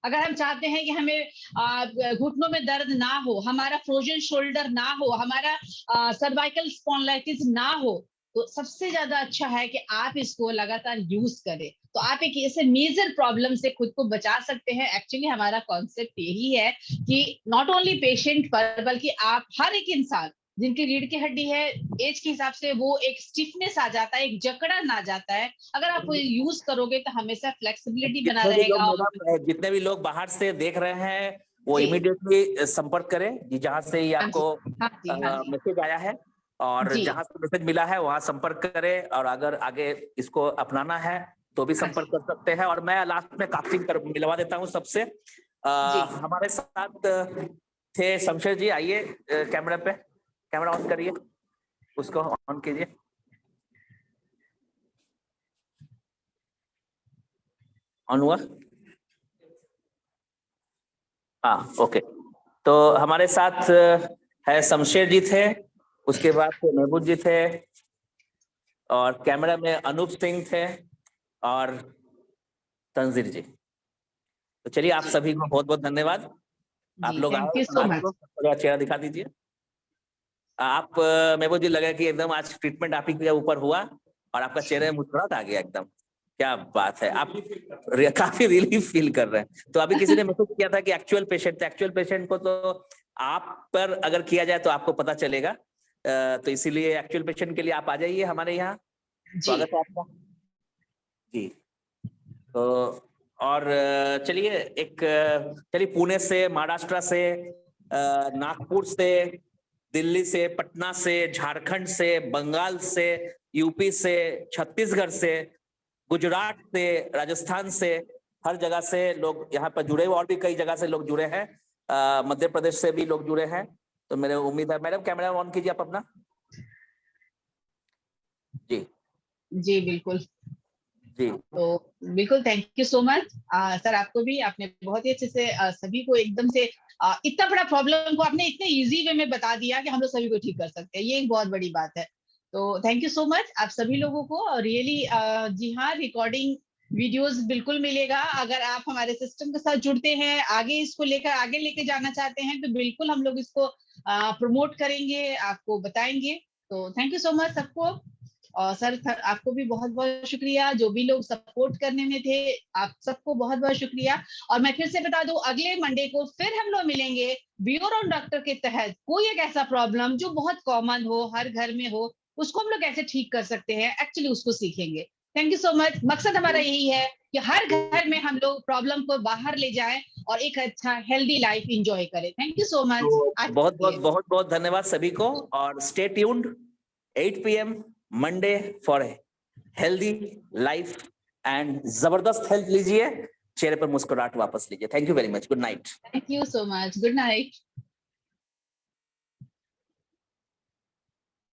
अगर हम चाहते हैं कि हमें घुटनों में दर्द ना हो, हमारा फ्रोजन शोल्डर ना हो, हमारा सर्वाइकल स्पॉन्डिलाइटिस ना हो, तो सबसे ज्यादा अच्छा है कि आप इसको लगातार यूज करें। तो आप एक ऐसे मेजर प्रॉब्लम से खुद को बचा सकते हैं। एक्चुअली हमारा कॉन्सेप्ट यही है कि नॉट ओनली पेशेंट पर, बल्कि आप हर एक इंसान जिनकी रीढ़ की हड्डी है, एज के हिसाब से वो एक स्टिफनेस आ जाता है, एक जकड़न आ जाता है, अगर आप यूज करोगे तो हमेशा फ्लेक्सिबिलिटी बना रहेगा। जितने भी लोग बाहर से देख रहे हैं वो जी। इमीडिएटली संपर्क करें जहां से ये हाँ जी, आपको हाँ जी, हाँ जी, मैसेज आया है, और जी, जहां से मैसेज मिला है वहां संपर्क करें। और अगर आगे इसको अपनाना है तो भी हाँ संपर्क जी, कर सकते हैं। और मैं लास्ट में कास्टिंग कर मिलवा देता हूं सबसे। जी, हमारे साथ थे शमशेर जी, आइए कैमरा पे, कैमरा ऑन करिए, उसको ऑन कीजिए। ऑन हुआ? हाँ, ओके। तो हमारे साथ है शमशेर जी थे, उसके बाद महबूब जी थे, और कैमरा में अनूप सिंह थे, और तंजीर जी। तो चलिए, आप सभी को बहुत बहुत धन्यवाद। आप जी, लोग थैंक आए, यू सो आज मच। को थोड़ा चेहरा दिखा दीजिए। आप महबूब जी, लगा कि एकदम आज ट्रीटमेंट आप ही के ऊपर हुआ और आपका चेहरे में मुस्कुराहट आ गया एकदम। क्या बात है, आप काफी रिलीफ फील कर रहे हैं। तो अभी किसी ने मैसेज किया था कि एक्चुअल पेशेंट थे। एक्चुअल पेशेंट को तो आप पर अगर किया जाए तो आपको पता चलेगा, तो इसीलिए एक्चुअल पेशेंट के लिए आप आ जाइए हमारे यहाँ। जी, स्वागत है आपका जी। तो और चलिए, चलिए पुणे से, महाराष्ट्र से, नागपुर से, दिल्ली से, पटना से, झारखंड से, बंगाल से, यूपी से, छत्तीसगढ़ से, गुजरात से, राजस्थान से, हर जगह से लोग यहाँ पर जुड़े हुए, और भी कई जगह से लोग जुड़े हैं। मध्य प्रदेश से भी लोग जुड़े हैं। तो मेरे उम्मीद है, मैडम कैमरा ऑन कीजिए आप अपना। जी जी, बिल्कुल। जी तो बिल्कुल, thank you so much sir. आपको भी, आपने बहुत ही अच्छे से सभी को एकदम से इतना बड़ा प्रॉब्लम को आपने इतने इजी वे में बता दिया कि हम लोग सभी को ठीक कर सकते हैं। ये एक बहुत बड़ी बात है। तो थैंक यू सो मच आप सभी लोगों को। और रियली जी हाँ, रिकॉर्डिंग वीडियोस बिल्कुल मिलेगा। अगर आप हमारे सिस्टम के साथ जुड़ते हैं, आगे इसको लेकर आगे लेके जाना चाहते हैं, तो बिल्कुल हम लोग इसको प्रमोट करेंगे, आपको बताएंगे। तो थैंक यू सो मच सबको। और सर, आपको भी बहुत बहुत शुक्रिया, जो भी लोग सपोर्ट करने में थे, आप सबको बहुत बहुत शुक्रिया। और मैं फिर से बता दूं, अगले मंडे को फिर हम लोग मिलेंगे ब्यूरो ऑन डॉक्टर के तहत। कोई एक ऐसा प्रॉब्लम जो बहुत कॉमन हो, हर घर में हो, उसको हम लोग कैसे ठीक कर सकते हैं, एक्चुअली उसको सीखेंगे। Thank you so much. मकसद हमारा यही है कि हर घर में हम लोग प्रॉब्लम को बाहर ले जाएं और एक अच्छा हेल्दी लाइफ एंजॉय करें। Thank you so much. तो बहुत बहुत धन्यवाद सभी को, और stay tuned 8 PM Monday for a healthy life and जबरदस्त हेल्थ लीजिए, चेहरे पर मुस्कुराहट वापस लीजिए। Thank you very much, good night. Thank you so much. Good night.